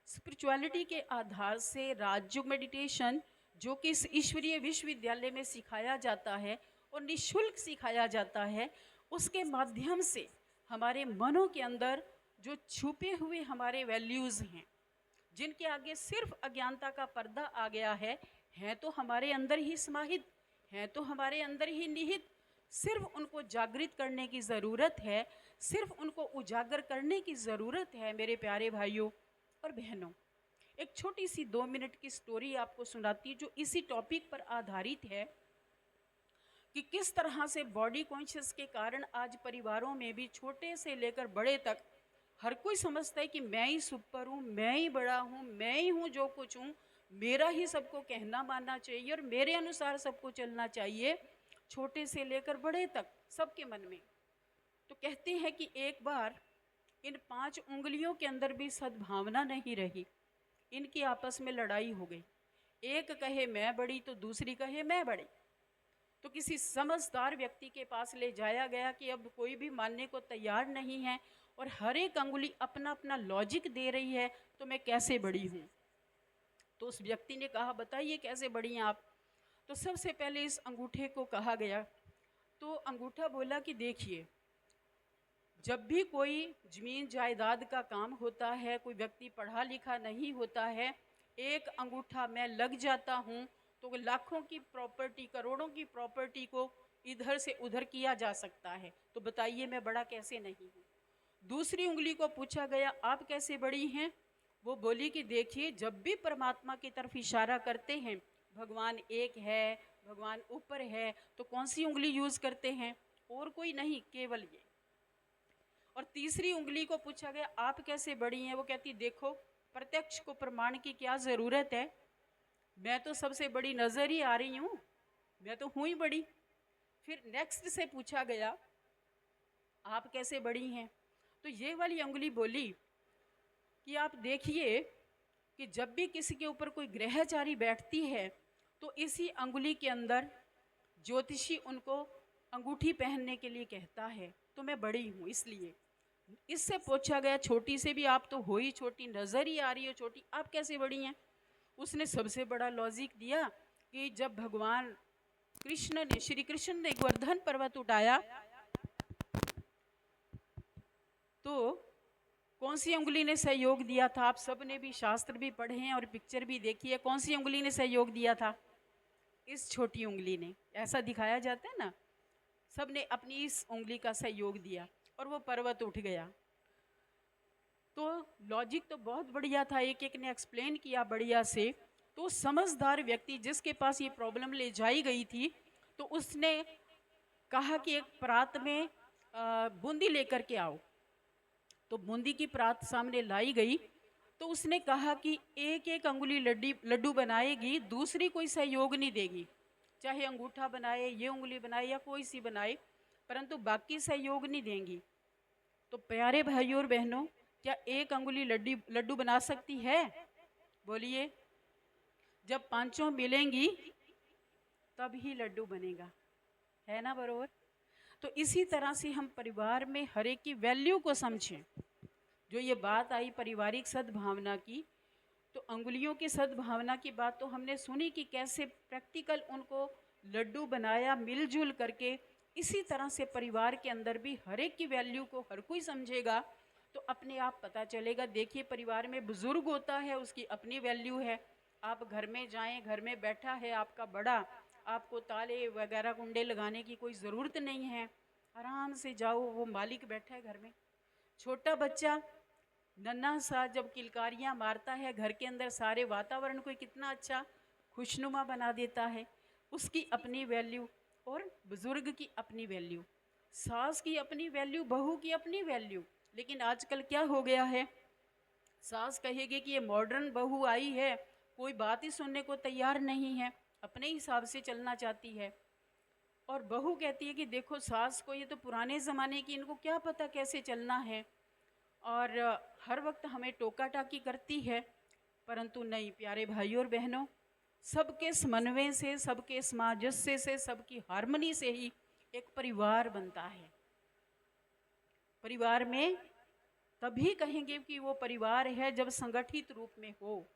स्पिरिचुअलिटी के आधार से राजयोग मेडिटेशन जो कि इस ईश्वरीय विश्वविद्यालय में सिखाया जाता है और निःशुल्क सिखाया जाता है, उसके माध्यम से हमारे मनों के अंदर जो छुपे हुए हमारे वैल्यूज़ हैं, जिनके आगे सिर्फ अज्ञानता का पर्दा आ गया है तो हमारे अंदर ही समाहित, हैं तो हमारे अंदर ही निहित, सिर्फ उनको जागृत करने की ज़रूरत है, सिर्फ उनको उजागर करने की ज़रूरत है मेरे प्यारे भाइयों और बहनों। एक छोटी सी 2 मिनट की स्टोरी आपको सुनाती जो इसी टॉपिक पर आधारित है कि किस तरह से बॉडी कॉन्शियस के कारण आज परिवारों में भी छोटे से लेकर बड़े तक हर कोई समझता है कि मैं ही सुपर हूँ, मैं ही बड़ा हूँ, मैं ही हूँ जो कुछ हूँ, मेरा ही सबको कहना मानना चाहिए और मेरे अनुसार सबको चलना चाहिए, छोटे से लेकर बड़े तक सबके मन में। तो कहते हैं कि एक बार इन 5 उंगलियों के अंदर भी सद्भावना नहीं रही, इनकी आपस में लड़ाई हो गई। एक कहे मैं बड़ी तो दूसरी कहे मैं बड़ी। तो किसी समझदार व्यक्ति के पास ले जाया गया कि अब कोई भी मानने को तैयार नहीं है और हर एक अंगुली अपना अपना लॉजिक दे रही है, तो मैं कैसे बड़ी हूँ। तो उस व्यक्ति ने कहा बताइए कैसे बड़ी हैं आप। तो सबसे पहले इस अंगूठे को कहा गया, तो अंगूठा बोला कि देखिए, जब भी कोई जमीन जायदाद का काम होता है, कोई व्यक्ति पढ़ा लिखा नहीं होता है, एक अंगूठा मैं लग जाता हूँ तो लाखों की प्रॉपर्टी, करोड़ों की प्रॉपर्टी को इधर से उधर किया जा सकता है। तो बताइए मैं बड़ा कैसे नहीं हूँ। दूसरी उंगली को पूछा गया आप कैसे बड़ी हैं। वो बोली कि देखिए, जब भी परमात्मा की तरफ इशारा करते हैं, भगवान एक है, भगवान ऊपर है, तो कौन सी उंगली यूज़ करते हैं, और कोई नहीं, केवल ये। और तीसरी उंगली को पूछा गया आप कैसे बड़ी हैं। वो कहती देखो, प्रत्यक्ष को प्रमाण की क्या ज़रूरत है, मैं तो सबसे बड़ी नज़र ही आ रही हूँ, मैं तो हूँ ही बड़ी। फिर नेक्स्ट से पूछा गया आप कैसे बड़ी हैं। तो ये वाली उंगली बोली कि आप देखिए कि जब भी किसी के ऊपर कोई ग्रहचारी बैठती है तो इसी अंगुली के अंदर ज्योतिषी उनको अंगूठी पहनने के लिए कहता है, तो मैं बड़ी हूँ इसलिए। इससे पूछा गया छोटी से भी आप तो हो ही छोटी, नज़र ही आ रही हो छोटी, आप कैसे बड़ी हैं। उसने सबसे बड़ा लॉजिक दिया कि जब भगवान कृष्ण ने, श्री कृष्ण ने गोवर्धन पर्वत उठाया तो कौन सी उंगली ने सहयोग दिया था। आप सब ने भी शास्त्र भी पढ़े हैं और पिक्चर भी देखी है, कौन सी उंगली ने सहयोग दिया था, इस छोटी उंगली ने। ऐसा दिखाया जाता है ना, सब ने अपनी इस उंगली का सहयोग दिया और वो पर्वत उठ गया। तो लॉजिक तो बहुत बढ़िया था, एक एक ने एक्सप्लेन किया बढ़िया से। तो समझदार व्यक्ति जिसके पास ये प्रॉब्लम ले जाई गई थी, तो उसने कहा कि एक परात में बूंदी लेकर के आओ। तो बूंदी की परात सामने लाई गई, तो उसने कहा कि एक एक अंगुली लड्डू बनाएगी, दूसरी कोई सहयोग नहीं देगी, चाहे अंगूठा बनाए, ये उंगली बनाए या कोई सी बनाए, परंतु बाकी सहयोग नहीं देंगी। तो प्यारे भाइयों और बहनों, क्या एक अंगुली लड्डू बना सकती है, बोलिए। जब पांचों मिलेंगी तब ही लड्डू बनेगा, है ना बरोबर। तो इसी तरह से हम परिवार में हर एक की वैल्यू को समझें। जो ये बात आई पारिवारिक सद्भावना की, तो अंगुलियों की सद्भावना की बात तो हमने सुनी कि कैसे प्रैक्टिकल उनको लड्डू बनाया मिलजुल करके। इसी तरह से परिवार के अंदर भी हर एक की वैल्यू को हर कोई समझेगा तो अपने आप पता चलेगा। देखिए, परिवार में बुजुर्ग होता है, उसकी अपनी वैल्यू है। आप घर में जाएं, घर में बैठा है आपका बड़ा, आपको ताले वगैरह कुंडे लगाने की कोई ज़रूरत नहीं है, आराम से जाओ, वो मालिक बैठा है घर में। छोटा बच्चा नन्हा सा जब किलकारियाँ मारता है घर के अंदर, सारे वातावरण को कितना अच्छा खुशनुमा बना देता है। उसकी अपनी वैल्यू और बुजुर्ग की अपनी वैल्यू, सास की अपनी वैल्यू, बहू की अपनी वैल्यू। लेकिन आजकल क्या हो गया है, सास कहेगी कि ये मॉडर्न बहू आई है, कोई बात ही सुनने को तैयार नहीं है, अपने हिसाब से चलना चाहती है। और बहू कहती है कि देखो सास को, ये तो पुराने ज़माने की, इनको क्या पता कैसे चलना है, और हर वक्त हमें टोका टाकी करती है। परंतु नहीं प्यारे भाइयों और बहनों, सबके समन्वय से, सबके सामंजस्य से, सबकी हार्मनी से ही एक परिवार बनता है। परिवार में तभी कहेंगे कि वो परिवार है जब संगठित रूप में हो,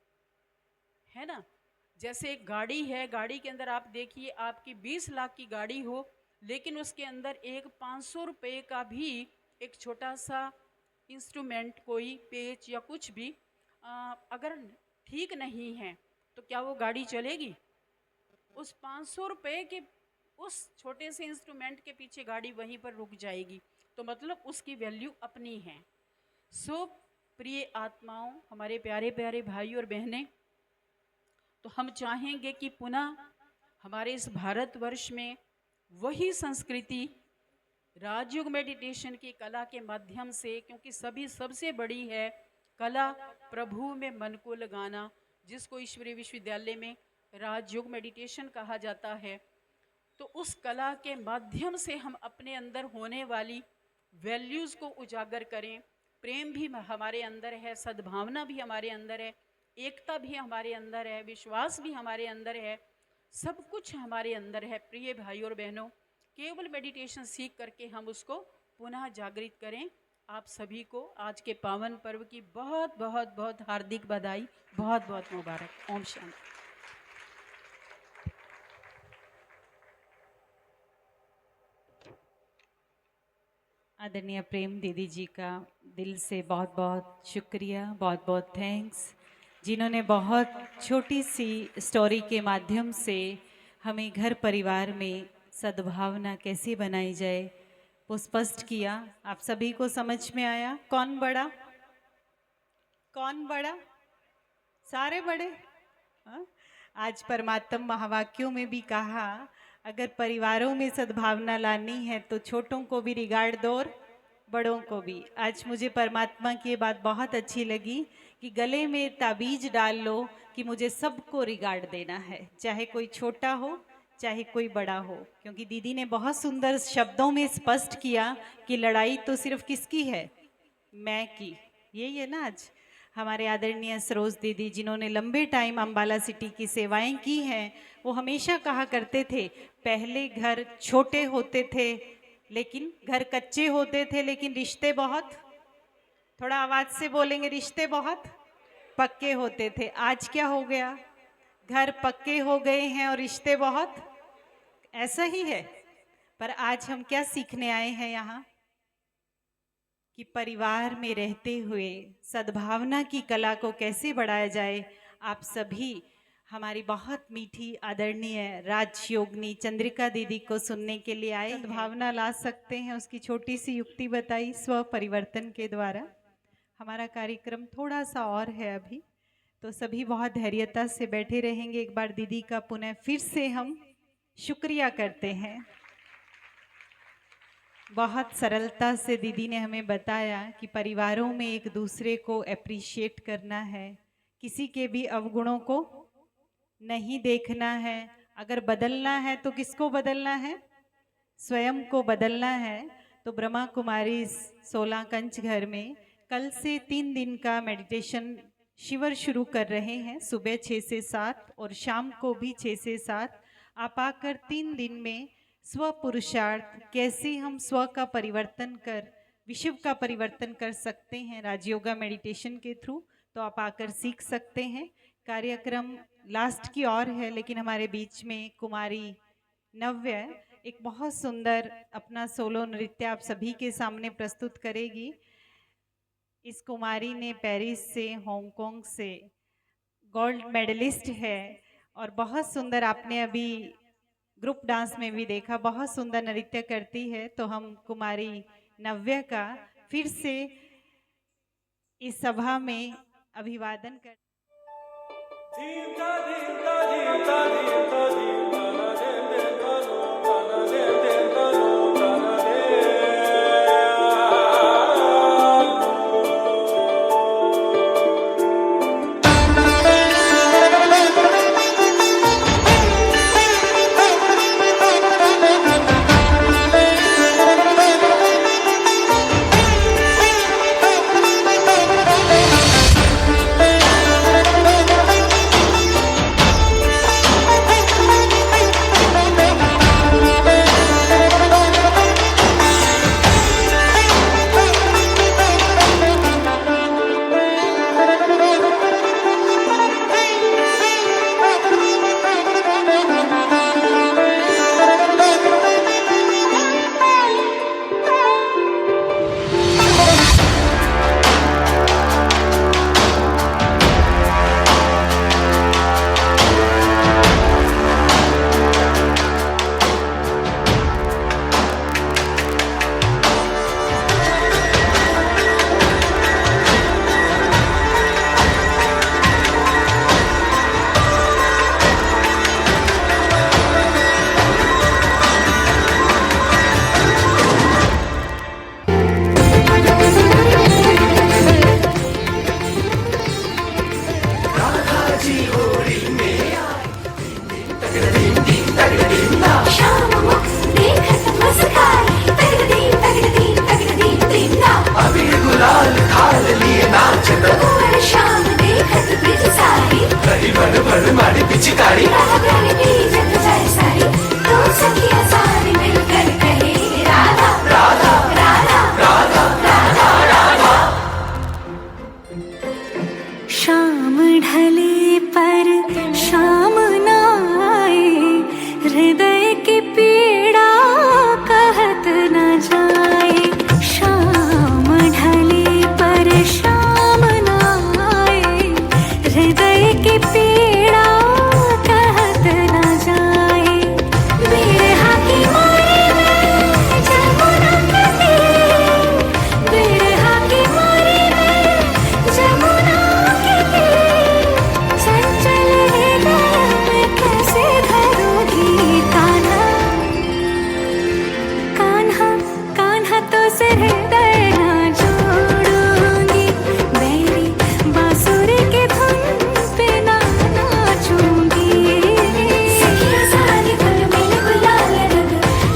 है ना। जैसे एक गाड़ी है, गाड़ी के अंदर आप देखिए, आपकी 20 लाख की गाड़ी हो, लेकिन उसके अंदर एक 500 रुपये का भी एक छोटा सा इंस्ट्रूमेंट, कोई पेच या कुछ भी अगर ठीक नहीं है तो क्या वो गाड़ी चलेगी? उस 500 रुपये के उस छोटे से इंस्ट्रूमेंट के पीछे गाड़ी वहीं पर रुक जाएगी। तो मतलब उसकी वैल्यू अपनी है। सो प्रिय आत्माओं, हमारे प्यारे प्यारे भाई और बहनें, तो हम चाहेंगे कि पुनः हमारे इस भारतवर्ष में वही संस्कृति राजयोग मेडिटेशन की कला के माध्यम से, क्योंकि सभी सबसे बड़ी है कला प्रभु में मन को लगाना, जिसको ईश्वरीय विश्वविद्यालय में राजयोग मेडिटेशन कहा जाता है। तो उस कला के माध्यम से हम अपने अंदर होने वाली वैल्यूज़ को उजागर करें। प्रेम भी हमारे अंदर है, सद्भावना भी हमारे अंदर है, एकता भी हमारे अंदर है, विश्वास भी हमारे अंदर है, सब कुछ हमारे अंदर है। प्रिय भाई और बहनों, केवल मेडिटेशन सीख करके हम उसको पुनः जागृत करें। आप सभी को आज के पावन पर्व की बहुत बहुत बहुत हार्दिक बधाई, बहुत बहुत मुबारक। ओम शांति। आदरणीय प्रेम दीदी जी का दिल से बहुत बहुत शुक्रिया, बहुत बहुत थैंक्स, जिन्होंने बहुत छोटी सी स्टोरी के माध्यम से हमें घर परिवार में सद्भावना कैसे बनाई जाए वो स्पष्ट किया। आप सभी को समझ में आया कौन बड़ा, कौन बड़ा? सारे बड़े। हाँ? आज परमात्म महावाक्यों में भी कहा, अगर परिवारों में सद्भावना लानी है तो छोटों को भी रिगार्ड दो और बड़ों को भी। आज मुझे परमात्मा की ये बात बहुत अच्छी लगी कि गले में ताबीज डाल लो कि मुझे सबको रिगार्ड देना है, चाहे कोई छोटा हो चाहे कोई बड़ा हो। क्योंकि दीदी ने बहुत सुंदर शब्दों में स्पष्ट किया कि लड़ाई तो सिर्फ किसकी है? मैं की। यही है ना। आज हमारे आदरणीय सरोज दीदी, जिन्होंने लंबे टाइम अम्बाला सिटी की सेवाएं की हैं, वो हमेशा कहा करते थे, पहले घर छोटे होते थे लेकिन घर कच्चे होते थे, लेकिन रिश्ते बहुत, थोड़ा आवाज से बोलेंगे, रिश्ते बहुत पक्के होते थे। आज क्या हो गया? घर पक्के हो गए हैं और रिश्ते बहुत, ऐसा ही है। पर आज हम क्या सीखने आए हैं यहाँ? कि परिवार में रहते हुए सद्भावना की कला को कैसे बढ़ाया जाए। आप सभी हमारी बहुत मीठी आदरणीय राजयोगिनी चंद्रिका दीदी को सुनने के लिए आए। सद्भावना ला सकते हैं, उसकी छोटी सी युक्ति बताई स्व परिवर्तन के द्वारा। हमारा कार्यक्रम थोड़ा सा और है अभी, तो सभी बहुत धैर्यता से बैठे रहेंगे। एक बार दीदी का पुनः फिर से हम शुक्रिया करते हैं। बहुत सरलता से दीदी ने हमें बताया कि परिवारों में एक दूसरे को अप्रिशिएट करना है, किसी के भी अवगुणों को नहीं देखना है। अगर बदलना है तो किसको बदलना है? स्वयं को बदलना है। तो ब्रह्मा कुमारी 16 कंच घर में कल से 3 दिन का मेडिटेशन शिविर शुरू कर रहे हैं, सुबह 6 से 7 और शाम को भी 6 से 7। आप आकर 3 दिन में स्व पुरुषार्थ, कैसे हम स्व का परिवर्तन कर विश्व का परिवर्तन कर सकते हैं राजयोगा मेडिटेशन के थ्रू, तो आप आकर सीख सकते हैं। कार्यक्रम लास्ट की ओर है, लेकिन हमारे बीच में कुमारी नव्य एक बहुत सुंदर अपना सोलो नृत्य आप सभी के सामने प्रस्तुत करेगी। इस कुमारी ने पेरिस से, हांगकांग से गोल्ड मेडलिस्ट है और बहुत सुंदर, आपने अभी ग्रुप डांस में भी देखा, बहुत सुंदर नृत्य करती है। तो हम कुमारी नव्य का फिर से इस सभा में अभिवादन कर शाम मुख देखत मुस्काई तगड़ीम दीम ना अबीर गुलाल खाल लिए नाचत कुंवर शाम देखत ब्रिज सारी कही भर भर मारी पिचकारी राह प्यारी बीजत जाए सारी दो सखियां सारी मिलकर कहे राधा राधा राधा राधा राधा राधा। शाम ढले पर शाम न आए हृदय की पीड़ा कहत न जाए। शाम ढले पर शाम न आए हृदय की पीड़ा कहत न जाए। बिरहा की मारे में जमुना के तीर, बिरहा की मारे में जमुना के तीर, चंचल हृदय में कैसे धरोगी कान्हा। कान्हा कान्हा तो से हृदय ना जोड़ूंगी, बैरी बांसुरी की धुन पे ना नाचूंगी। सखियां सारी घुल मिल गुलाल रंग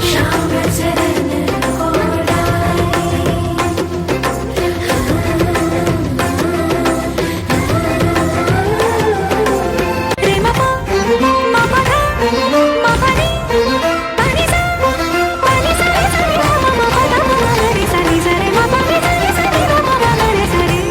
श्याम चरण को रे मपा मपा धा मपा नी पानी सा रे सा रे गा मा मा पा धा मा मा रे सा रे मपा रे सा रे गा मा मा रे सा रे।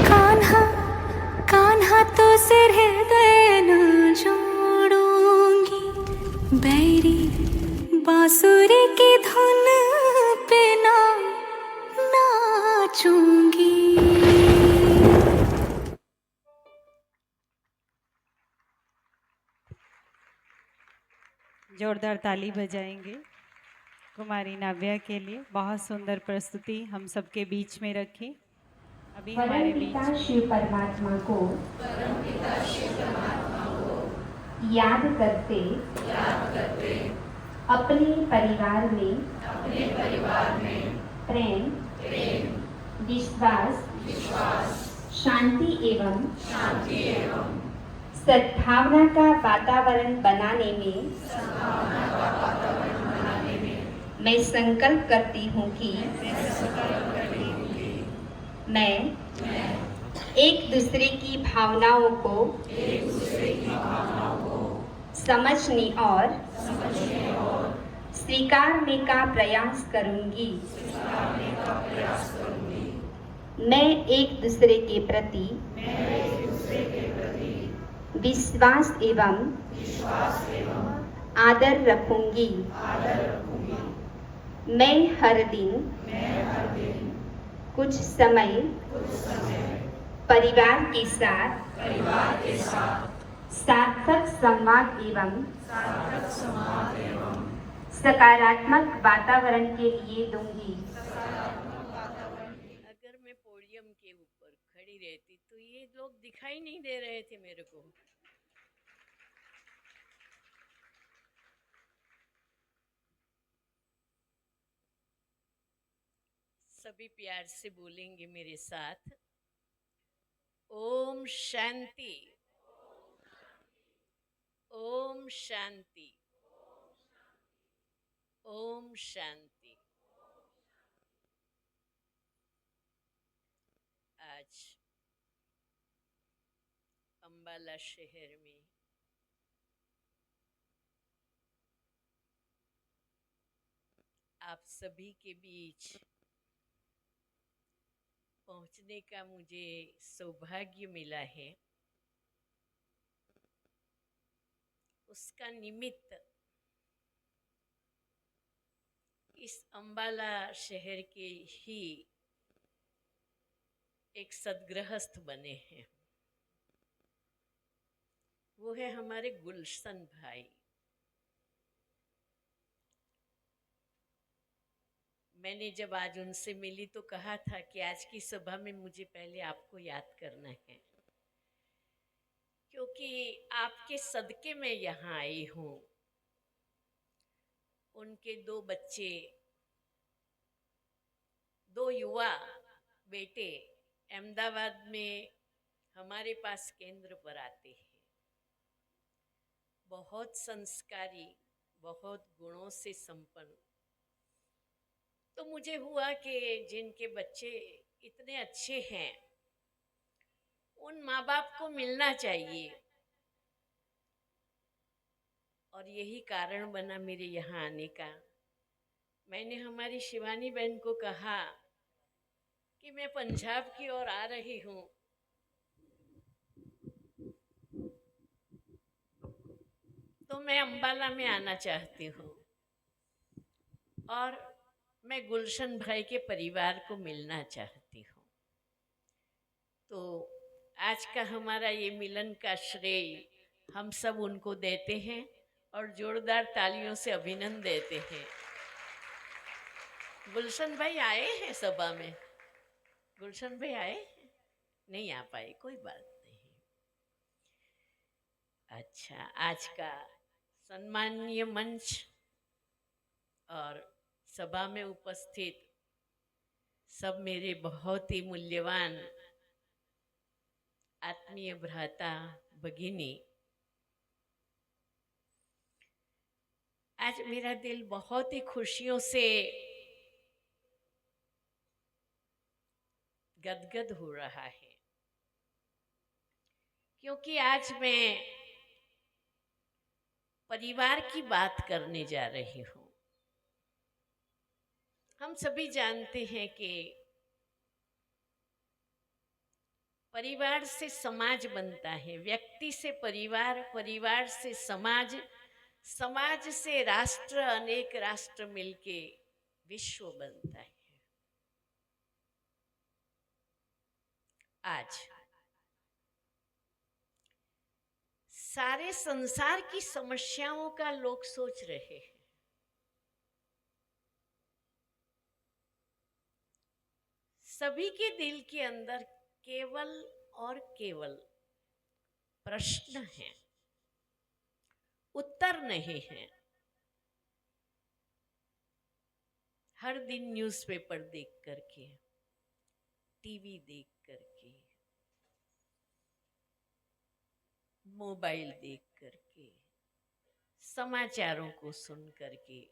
कान्हा कान्हा तो सिर हृदय न जोड़ूंगी, बैरी बांसुरी की धुन पे ना नाचूंगी। जोरदार ताली बजाएंगे कुमारी नाव्या के लिए। बहुत सुंदर प्रस्तुति हम सबके बीच में रखी। अभी हमारे बीच परमपिता शिव परमात्मा को याद करते अपने परिवार में प्रेम विश्वास शांति एवं सद्भावना का वातावरण बनाने में मैं संकल्प करती हूँ कि मैं एक दूसरे की भावनाओं को समझने और स्वीकारने का प्रयास करूंगी। मैं एक दूसरे के प्रति विश्वास एवं आदर रखूंगी। मैं हर दिन कुछ समय परिवार के साथ सार्थक संवाद एवं सकारात्मक वातावरण के लिए दूंगी। अगर मैं पोडियम के ऊपर खड़ी रहती तो ये लोग दिखाई नहीं दे रहे थे मेरे को। सभी प्यार से बोलेंगे मेरे साथ, ओम शांति, ओम शांति, ओम शांति। आज अंबाला शहर में आप सभी के बीच पहुंचने का मुझे सौभाग्य मिला है। उसका निमित्त इस अंबाला शहर के ही एक सदगृहस्थ बने हैं। वो है हमारे गुलशन भाई। मैंने जब आज उनसे मिली तो कहा था कि आज की सभा में मुझे पहले आपको याद करना है, क्योंकि आपके सदके में यहाँ आई हूँ। उनके दो बच्चे, दो युवा बेटे अहमदाबाद में हमारे पास केंद्र पर आते हैं। बहुत संस्कारी, बहुत गुणों से संपन्न। तो मुझे हुआ कि जिनके बच्चे इतने अच्छे हैं उन माँ बाप को मिलना चाहिए, और यही कारण बना मेरे यहाँ आने का। मैंने हमारी शिवानी बहन को कहा कि मैं पंजाब की ओर आ रही हूँ, तो मैं अम्बाला में आना चाहती हूँ और मैं गुलशन भाई के परिवार को मिलना चाहती हूँ। तो आज का हमारा ये मिलन का श्रेय हम सब उनको देते हैं और जोरदार तालियों से अभिनंदन देते हैं। गुलशन भाई आए हैं सभा में? गुलशन भाई आए हैं? नहीं आ पाए, कोई बात नहीं। अच्छा, आज का सम्माननीय मंच और सभा में उपस्थित सब मेरे बहुत ही मूल्यवान आत्मीय भ्राता भगिनी, आज मेरा दिल बहुत ही खुशियों से गदगद हो रहा है, क्योंकि आज मैं परिवार की बात करने जा रही हूँ। हम सभी जानते हैं कि परिवार से समाज बनता है, व्यक्ति से परिवार, परिवार से समाज, समाज से राष्ट्र, अनेक राष्ट्र मिलके विश्व बनता है। आज सारे संसार की समस्याओं का लोग सोच रहे हैं। सभी के दिल के अंदर केवल और केवल प्रश्न है, उत्तर नहीं है। हर दिन न्यूज़पेपर देख करके, टीवी देख करके, मोबाइल देख करके, समाचारों को सुन करके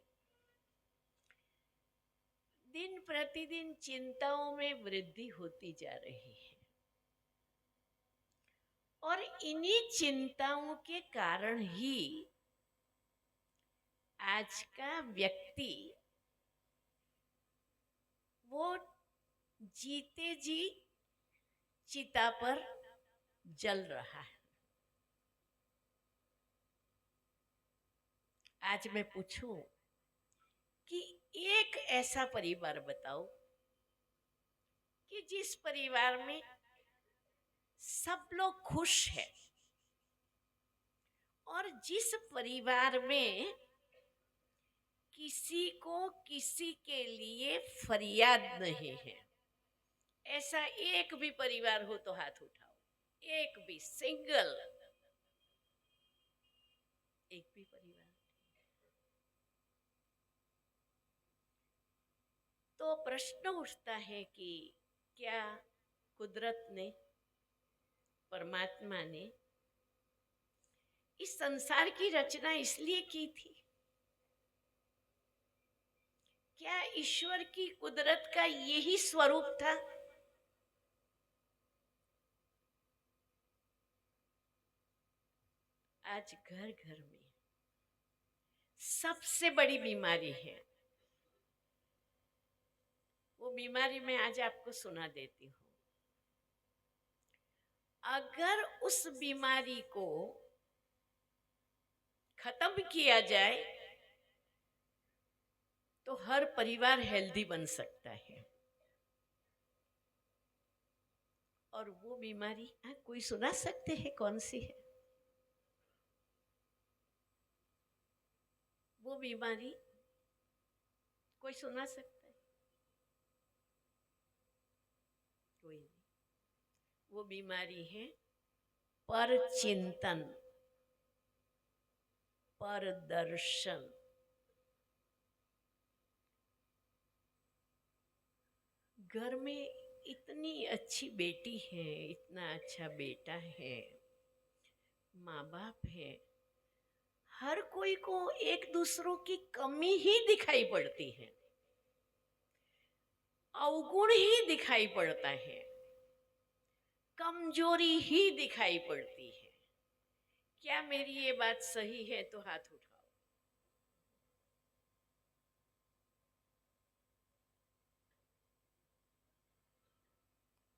दिन प्रतिदिन चिंताओं में वृद्धि होती जा रही है, और इन्हीं चिंताओं के कारण ही आज का व्यक्ति वो जीते जी चिता पर जल रहा है। आज मैं पूछूं कि एक ऐसा परिवार बताओ कि जिस परिवार में सब लोग खुश हैं, और जिस परिवार में किसी को किसी के लिए फरियाद नहीं है। ऐसा एक भी परिवार हो तो हाथ उठाओ, एक भी, सिंगल, एक भी परिवार। तो प्रश्न उठता है कि क्या कुदरत ने, परमात्मा ने इस संसार की रचना इसलिए की थी? क्या ईश्वर की कुदरत का यही स्वरूप था? आज घर घर में सबसे बड़ी बीमारी है, वो बीमारी मैं आज आपको सुना देती हूँ। अगर उस बीमारी को खत्म किया जाए तो हर परिवार हेल्दी बन सकता है। और वो बीमारी कोई सुना सकते हैं कौन सी है? वो बीमारी कोई सुना सकता है? कोई नहीं। वो बीमारी है परचिंतन, परदर्शन, घर में इतनी अच्छी बेटी है, इतना अच्छा बेटा है, माँ बाप है, हर कोई को एक दूसरों की कमी ही दिखाई पड़ती है, अवगुण ही दिखाई पड़ता है, कमजोरी ही दिखाई पड़ती है। क्या मेरी ये बात सही है? तो हाथ उठाओ।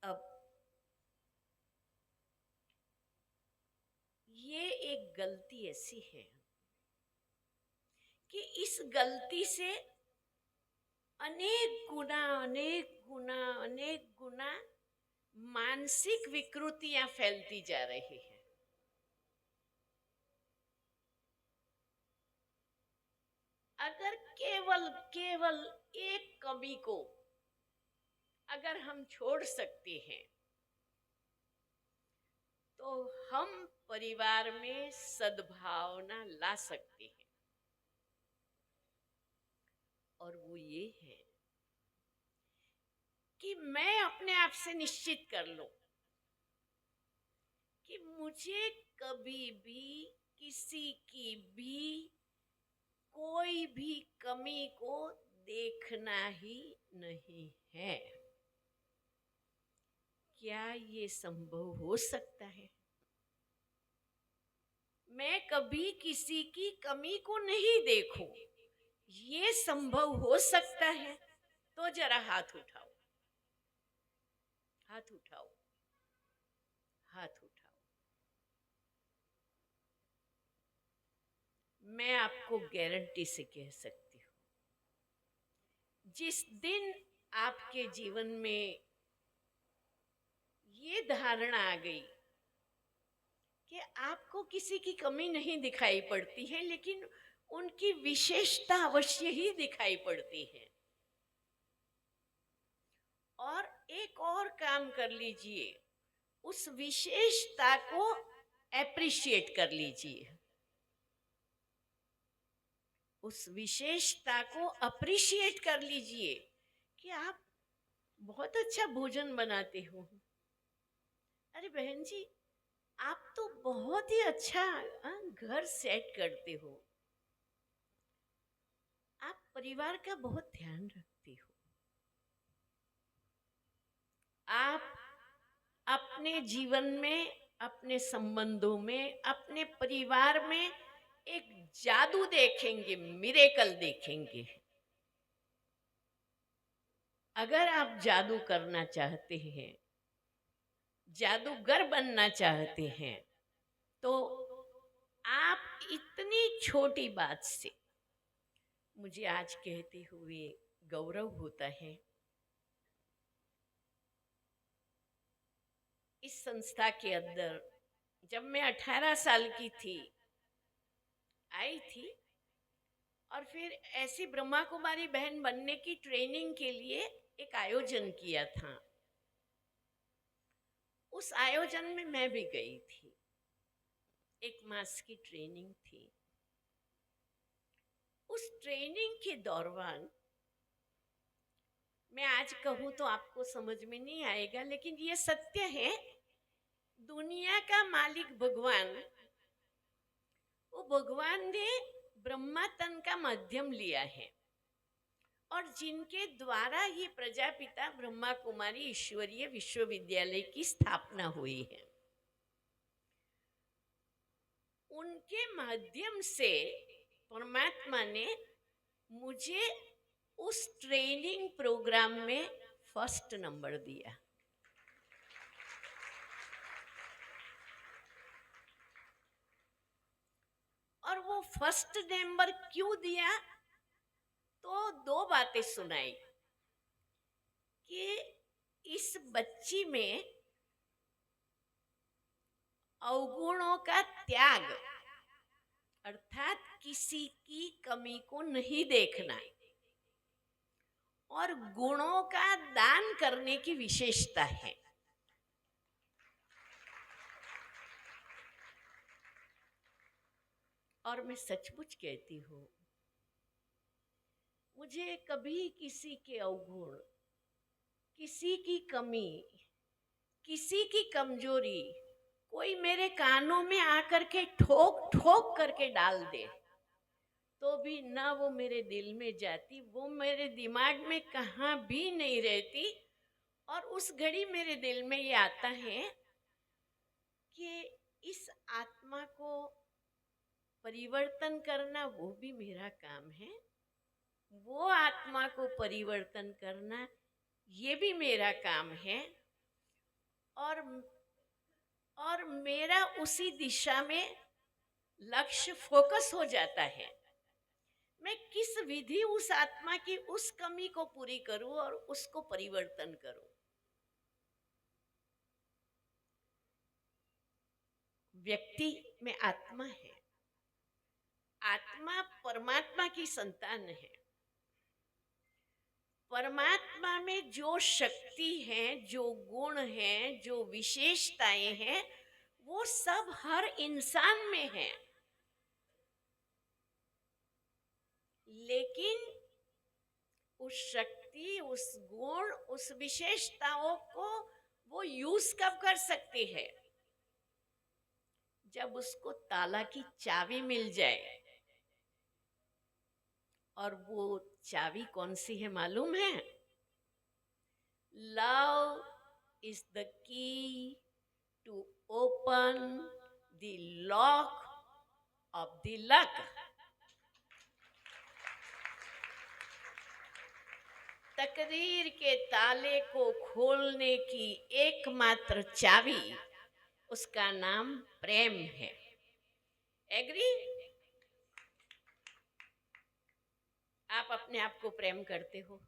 अब ये एक गलती ऐसी है कि इस गलती से अनेक गुना मानसिक विकृतियां फैलती जा रही है। अगर केवल एक कमी को अगर हम छोड़ सकते हैं तो हम परिवार में सद्भावना ला सकते हैं, और वो ये है कि मैं अपने आप से निश्चित कर लूं कि मुझे कभी भी किसी की भी कोई भी कमी को देखना ही नहीं है। क्या ये संभव हो सकता है? मैं कभी किसी की कमी को नहीं देखूं, ये संभव हो सकता है? तो जरा हाथ उठाओ, हाथ उठाओ, हाथ उठाओ। मैं आपको गारंटी से कह सकती हूँ, जिस दिन आपके जीवन में ये धारणा आ गई कि आपको किसी की कमी नहीं दिखाई पड़ती है, लेकिन उनकी विशेषता अवश्य ही दिखाई पड़ती है, और एक और काम कर लीजिए, उस विशेषता को एप्रिशिएट कर लीजिए, उस विशेषता को अप्रिशिएट कर लीजिए कि आप बहुत अच्छा भोजन बनाते हो। अरे बहन जी, आप तो बहुत ही अच्छा घर सेट करते हो, आप परिवार का बहुत ध्यान रखते हो, आप अपने जीवन में, अपने संबंधों में, अपने परिवार में एक जादू देखेंगे, मिरेकल देखेंगे। अगर आप जादू करना चाहते हैं, जादूगर बनना चाहते हैं, तो आप इतनी छोटी बात से मुझे आज कहते हुए गौरव होता है। इस संस्था के अंदर जब मैं 18 साल की थी, आई थी, और फिर ऐसी ब्रह्मा कुमारी बहन बनने की ट्रेनिंग के लिए एक आयोजन किया था। उस आयोजन में मैं भी गई थी, एक मास की ट्रेनिंग थी। उस ट्रेनिंग के दौरान, मैं आज कहूँ तो आपको समझ में नहीं आएगा, लेकिन ये सत्य है, दुनिया का मालिक भगवान, वो भगवान ने ब्रह्मा तन का माध्यम लिया है, और जिनके द्वारा ये प्रजापिता ब्रह्मा कुमारी ईश्वरीय विश्वविद्यालय की स्थापना हुई है, उनके माध्यम से परमात्मा ने मुझे उस ट्रेनिंग प्रोग्राम में फर्स्ट नंबर दिया। और वो फर्स्ट नंबर क्यों दिया? तो दो बातें सुनाई कि इस बच्ची में अवगुणों का त्याग, अर्थात किसी की कमी को नहीं देखना, और गुणों का दान करने की विशेषता है। और मैं सचमुच कहती हूँ, मुझे कभी किसी के अवगुण किसी की कमी, किसी की कमजोरी कोई मेरे कानों में आकर के ठोक ठोक करके डाल दे, तो भी ना वो मेरे दिल में जाती, वो मेरे दिमाग में कहाँ भी नहीं रहती। और उस घड़ी मेरे दिल में ये आता है कि इस आत्मा को परिवर्तन करना वो भी मेरा काम है, वो आत्मा को परिवर्तन करना ये भी मेरा काम है। और मेरा उसी दिशा में लक्ष्य फोकस हो जाता है। मैं किस विधि उस आत्मा की उस कमी को पूरी करूं और उसको परिवर्तन करूं। व्यक्ति में आत्मा है, आत्मा परमात्मा की संतान है। परमात्मा में जो शक्ति है, जो गुण है, जो विशेषताएं हैं, वो सब हर इंसान में है। लेकिन उस शक्ति, उस गुण, उस विशेषताओं को वो यूज कब कर सकती है? जब उसको ताला की चाबी मिल जाए। और वो चाबी कौन सी है मालूम है? Love is the key to open the lock of the luck. तकदीर के ताले को खोलने की एकमात्र चाबी, उसका नाम प्रेम है। एग्री? आप अपने आप को प्रेम करते हो?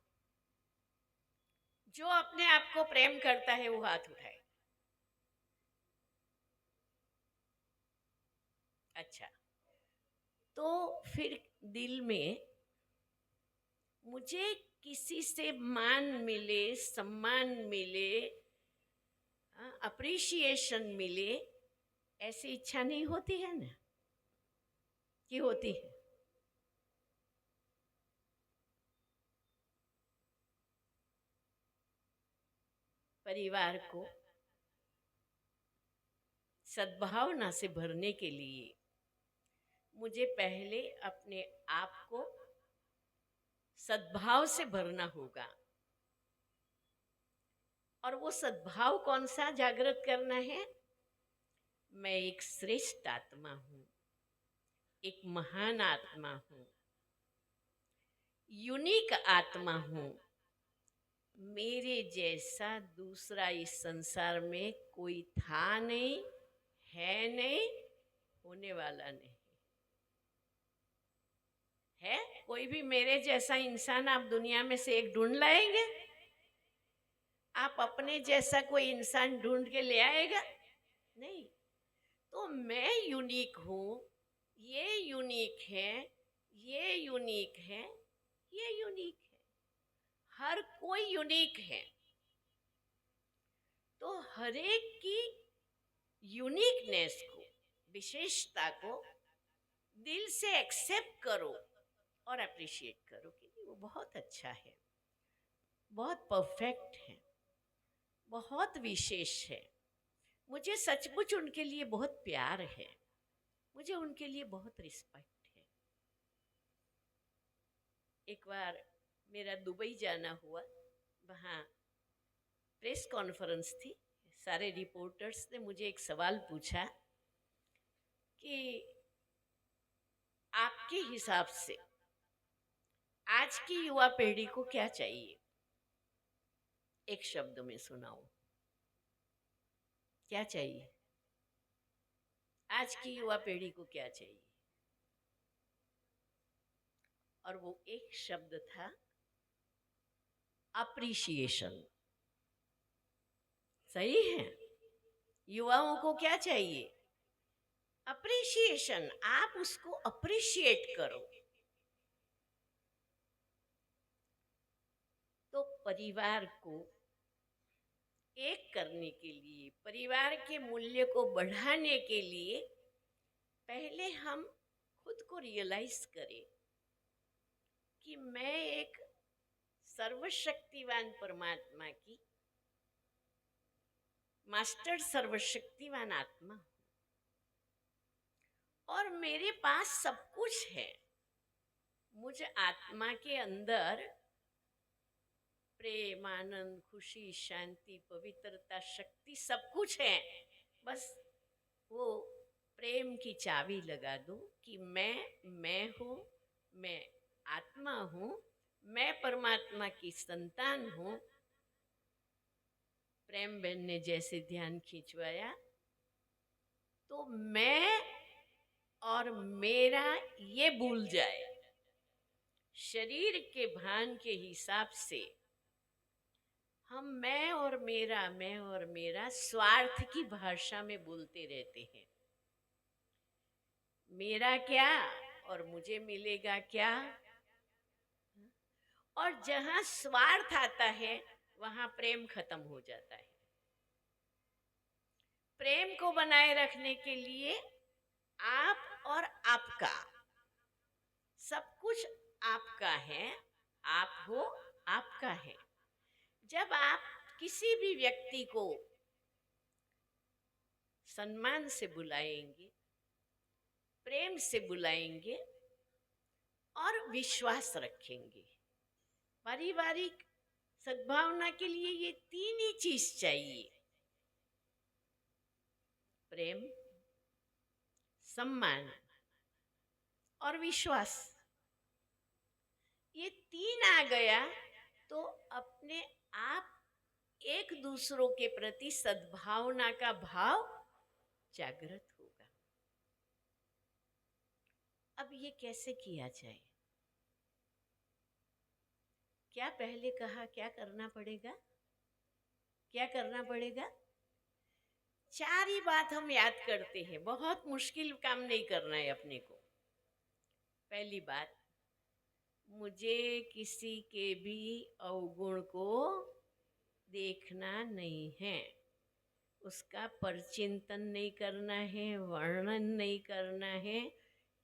जो अपने आप को प्रेम करता है वो हाथ उठाए। अच्छा, तो फिर दिल में मुझे किसी से मान मिले, सम्मान मिले, अप्रिशिएशन मिले, ऐसी इच्छा नहीं होती है ना? कि होती है? परिवार को सद्भावना से भरने के लिए मुझे पहले अपने आप को सद्भाव से भरना होगा। और वो सद्भाव कौन सा जागृत करना है? मैं एक श्रेष्ठ आत्मा हूं, एक महान आत्मा हूं, यूनिक आत्मा हूं। मेरे जैसा दूसरा इस संसार में कोई था नहीं, है नहीं, होने वाला नहीं है। कोई भी मेरे जैसा इंसान आप दुनिया में से एक ढूंढ लाएंगे? आप अपने जैसा कोई इंसान ढूंढ के ले आएगा? नहीं। तो मैं यूनिक हूं, ये यूनिक है, ये यूनिक है, ये यूनिक है। हर कोई यूनिक है। तो हर एक की यूनिकनेस को, विशेषता को दिल से एक्सेप्ट करो और अप्रिशिएट करो कि वो बहुत अच्छा है, बहुत परफेक्ट है, बहुत विशेष है। मुझे सचमुच उनके लिए बहुत प्यार है, मुझे उनके लिए बहुत रिस्पेक्ट है। एक बार मेरा दुबई जाना हुआ, वहाँ प्रेस कॉन्फ्रेंस थी। सारे रिपोर्टर्स ने मुझे एक सवाल पूछा कि आपके हिसाब से आज की युवा पीढ़ी को क्या चाहिए? एक शब्द में सुनाओ, क्या चाहिए? आज की युवा पीढ़ी को क्या चाहिए? और वो एक शब्द था, अप्रिशिएशन। सही है? युवाओं को क्या चाहिए? अप्रिशिएशन। आप उसको अप्रिशिएट करो। तो परिवार को एक करने के लिए, परिवार के मूल्य को बढ़ाने के लिए पहले हम खुद को रियलाइज करें कि मैं एक सर्वशक्तिवान परमात्मा की मास्टर सर्वशक्तिवान आत्मा हूं और मेरे पास सब कुछ है। मुझ आत्मा के अंदर प्रेम, आनंद, खुशी, शांति, पवित्रता, शक्ति सब कुछ है। बस वो प्रेम की चाबी लगा दो कि मैं हूँ, मैं आत्मा हूँ, मैं परमात्मा की संतान हूँ। प्रेम बहन ने जैसे ध्यान खिंचवाया तो मैं और मेरा ये भूल जाए। शरीर के भान के हिसाब से हम मैं और मेरा स्वार्थ की भाषा में बोलते रहते हैं। मेरा क्या और मुझे मिलेगा क्या। और जहां स्वार्थ आता है वहां प्रेम खत्म हो जाता है। प्रेम को बनाए रखने के लिए आप और आपका सब कुछ आपका है, आप हो, आपका है। जब आप किसी भी व्यक्ति को सम्मान से बुलाएंगे, प्रेम से बुलाएंगे और विश्वास रखेंगे, पारिवारिक सद्भावना के लिए ये तीन ही चीज चाहिए। प्रेम, सम्मान और विश्वास। ये तीन आ गया तो अपने आप एक दूसरों के प्रति सद्भावना का भाव जागृत होगा। अब ये कैसे किया जाए? क्या पहले कहा क्या करना पड़ेगा? क्या करना पड़ेगा? चार ही बात हम याद करते हैं। बहुत मुश्किल काम नहीं करना है अपने को। पहली बात, मुझे किसी के भी अवगुण को देखना नहीं है, उसका परचिंतन नहीं करना है, वर्णन नहीं करना है,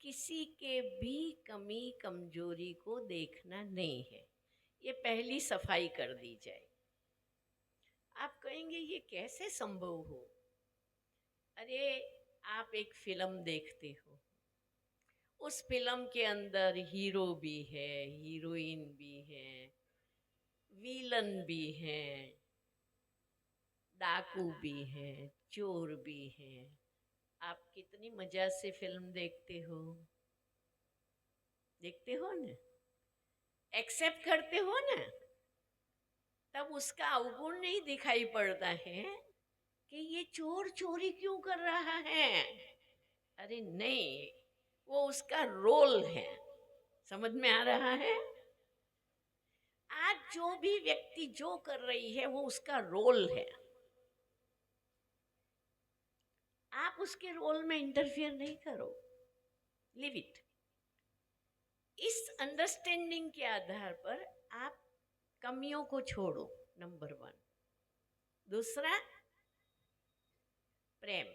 किसी के भी कमी कमजोरी को देखना नहीं है। ये पहली सफाई कर दी जाए। आप कहेंगे ये कैसे संभव हो? अरे आप एक फिल्म देखते हो, उस फिल्म के अंदर हीरो भी है, हीरोइन भी है, विलन भी है, डाकू भी है, चोर भी है। आप कितनी मजा से फिल्म देखते हो? देखते हो ना? एक्सेप्ट करते हो ना? तब उसका अवगुण नहीं दिखाई पड़ता है कि ये चोर चोरी क्यों कर रहा है। अरे नहीं, वो उसका रोल है। समझ में आ रहा है? आज जो भी व्यक्ति जो कर रही है वो उसका रोल है। आप उसके रोल में इंटरफियर नहीं करो, लिव इट। इस अंडरस्टैंडिंग के आधार पर आप कमियों को छोड़ो, नंबर 1। दूसरा, प्रेम।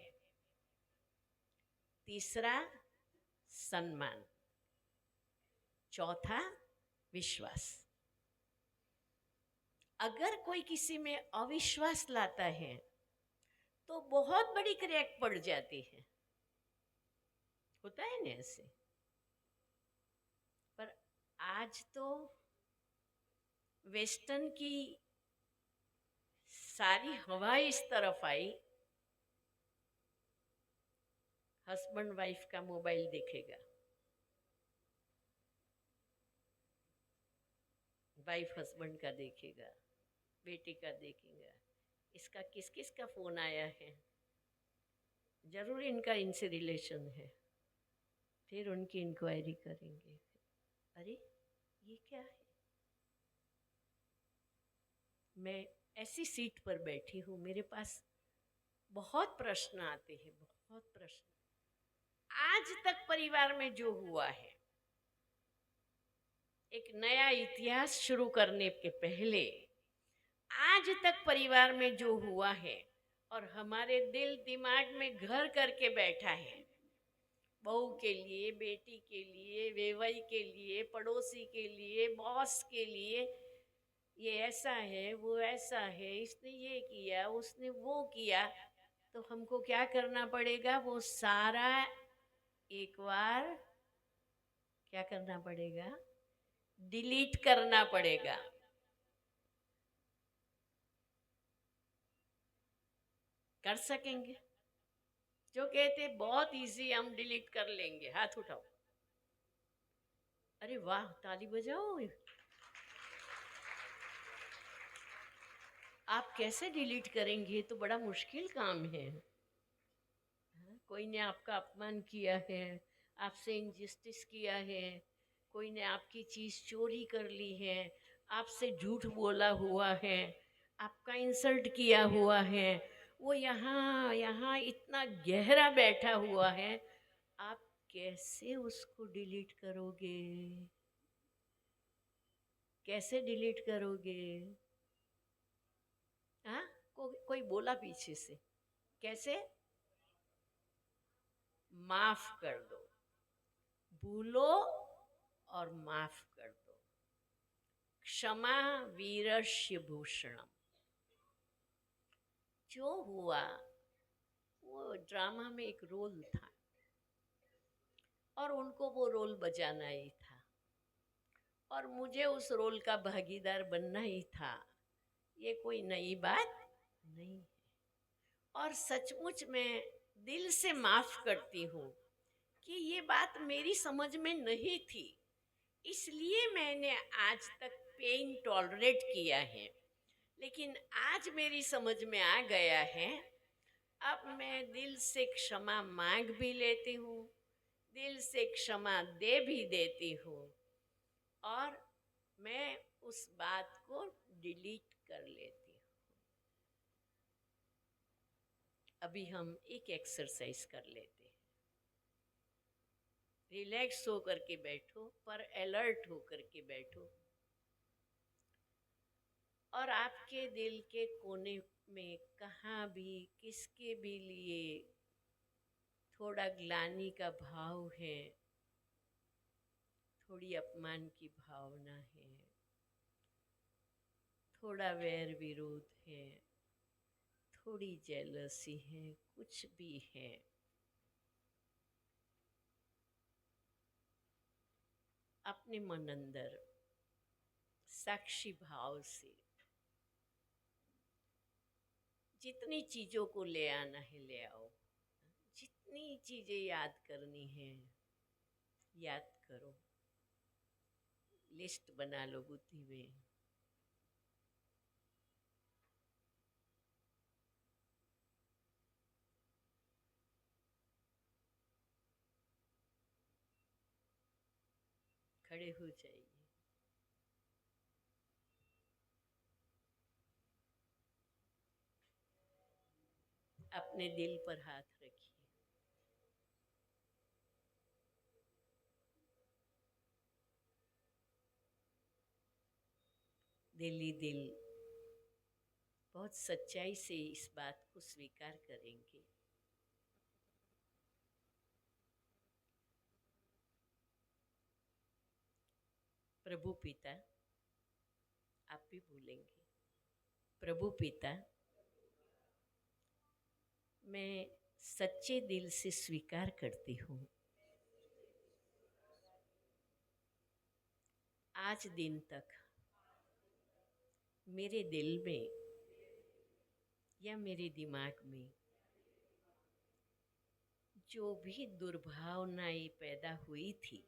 तीसरा, सम्मान। चौथा, विश्वास। अगर कोई किसी में अविश्वास लाता है तो बहुत बड़ी क्रैक पड़ जाती है। होता है ना ऐसे? पर आज तो वेस्टर्न की सारी हवा इस तरफ आई, हस्बैंड वाइफ का मोबाइल देखेगा, वाइफ हस्बैंड का देखेगा, बेटी का देखेगा, इसका किस किस का फोन आया है, जरूर इनका इनसे रिलेशन है। फिर उनकी इंक्वायरी करेंगे। अरे ये क्या है? मैं ऐसी सीट पर बैठी हूँ, मेरे पास बहुत प्रश्न आते हैं, बहुत प्रश्न। आज तक परिवार में जो हुआ है, एक नया इतिहास शुरू करने के पहले आज तक परिवार में जो हुआ है और हमारे दिल दिमाग में घर करके बैठा है, बहू के लिए, बेटी के लिए, वेवाई के लिए, पड़ोसी के लिए, बॉस के लिए, ये ऐसा है, वो ऐसा है, इसने ये किया, उसने वो किया, तो हमको क्या करना पड़ेगा? वो सारा एक बार क्या करना पड़ेगा? डिलीट करना पड़ेगा। कर सकेंगे? जो कहते बहुत इजी, हम डिलीट कर लेंगे, हाथ उठाओ। अरे वाह, ताली बजाओ। आप कैसे डिलीट करेंगे? ये तो बड़ा मुश्किल काम है। हाँ, कोई ने आपका अपमान किया है, आपसे इंजस्टिस किया है, कोई ने आपकी चीज़ चोरी कर ली है, आपसे झूठ बोला हुआ है, आपका इंसल्ट किया हुआ है, वो यहाँ यहाँ इतना गहरा बैठा हुआ है, आप कैसे उसको डिलीट करोगे? कैसे डिलीट करोगे? हाँ, कोई बोला पीछे से, कैसे? माफ कर दो, भूलो और माफ कर दो। क्षमा वीरस्य भूषणम। जो हुआ वो ड्रामा में एक रोल था और उनको वो रोल बजाना ही था और मुझे उस रोल का भागीदार बनना ही था। ये कोई नई बात नहीं है और सचमुच मैं दिल से माफ करती हूँ कि ये बात मेरी समझ में नहीं थी, इसलिए मैंने आज तक पेन टॉलरेट किया है। लेकिन आज मेरी समझ में आ गया है, अब मैं दिल से क्षमा मांग भी लेती हूँ, दिल से क्षमा दे भी देती हूँ और मैं उस बात को डिलीट कर लेती हूँ। अभी हम एक एक्सरसाइज कर लेते हैं। रिलैक्स होकर के बैठो, पर अलर्ट होकर के बैठो और आपके दिल के कोने में कहाँ भी किसके भी लिए थोड़ा ग्लानि का भाव है, थोड़ी अपमान की भावना है, थोड़ा वैर विरोध है, थोड़ी जेलसी है, कुछ भी है, अपने मन अंदर साक्षी भाव से जितनी चीज़ों को ले आना है ले आओ, जितनी चीज़ें याद करनी है याद करो, लिस्ट बना लो बुद्धि में। खड़े हो जाइए। अपने दिल पर हाथ रखिए। दिल ही दिल बहुत सच्चाई से इस बात को स्वीकार करेंगे। प्रभु पिता, आप भी बोलेंगे, प्रभु पिता, मैं सच्चे दिल से स्वीकार करती हूँ आज दिन तक मेरे दिल में या मेरे दिमाग में जो भी दुर्भावनाएं पैदा हुई थी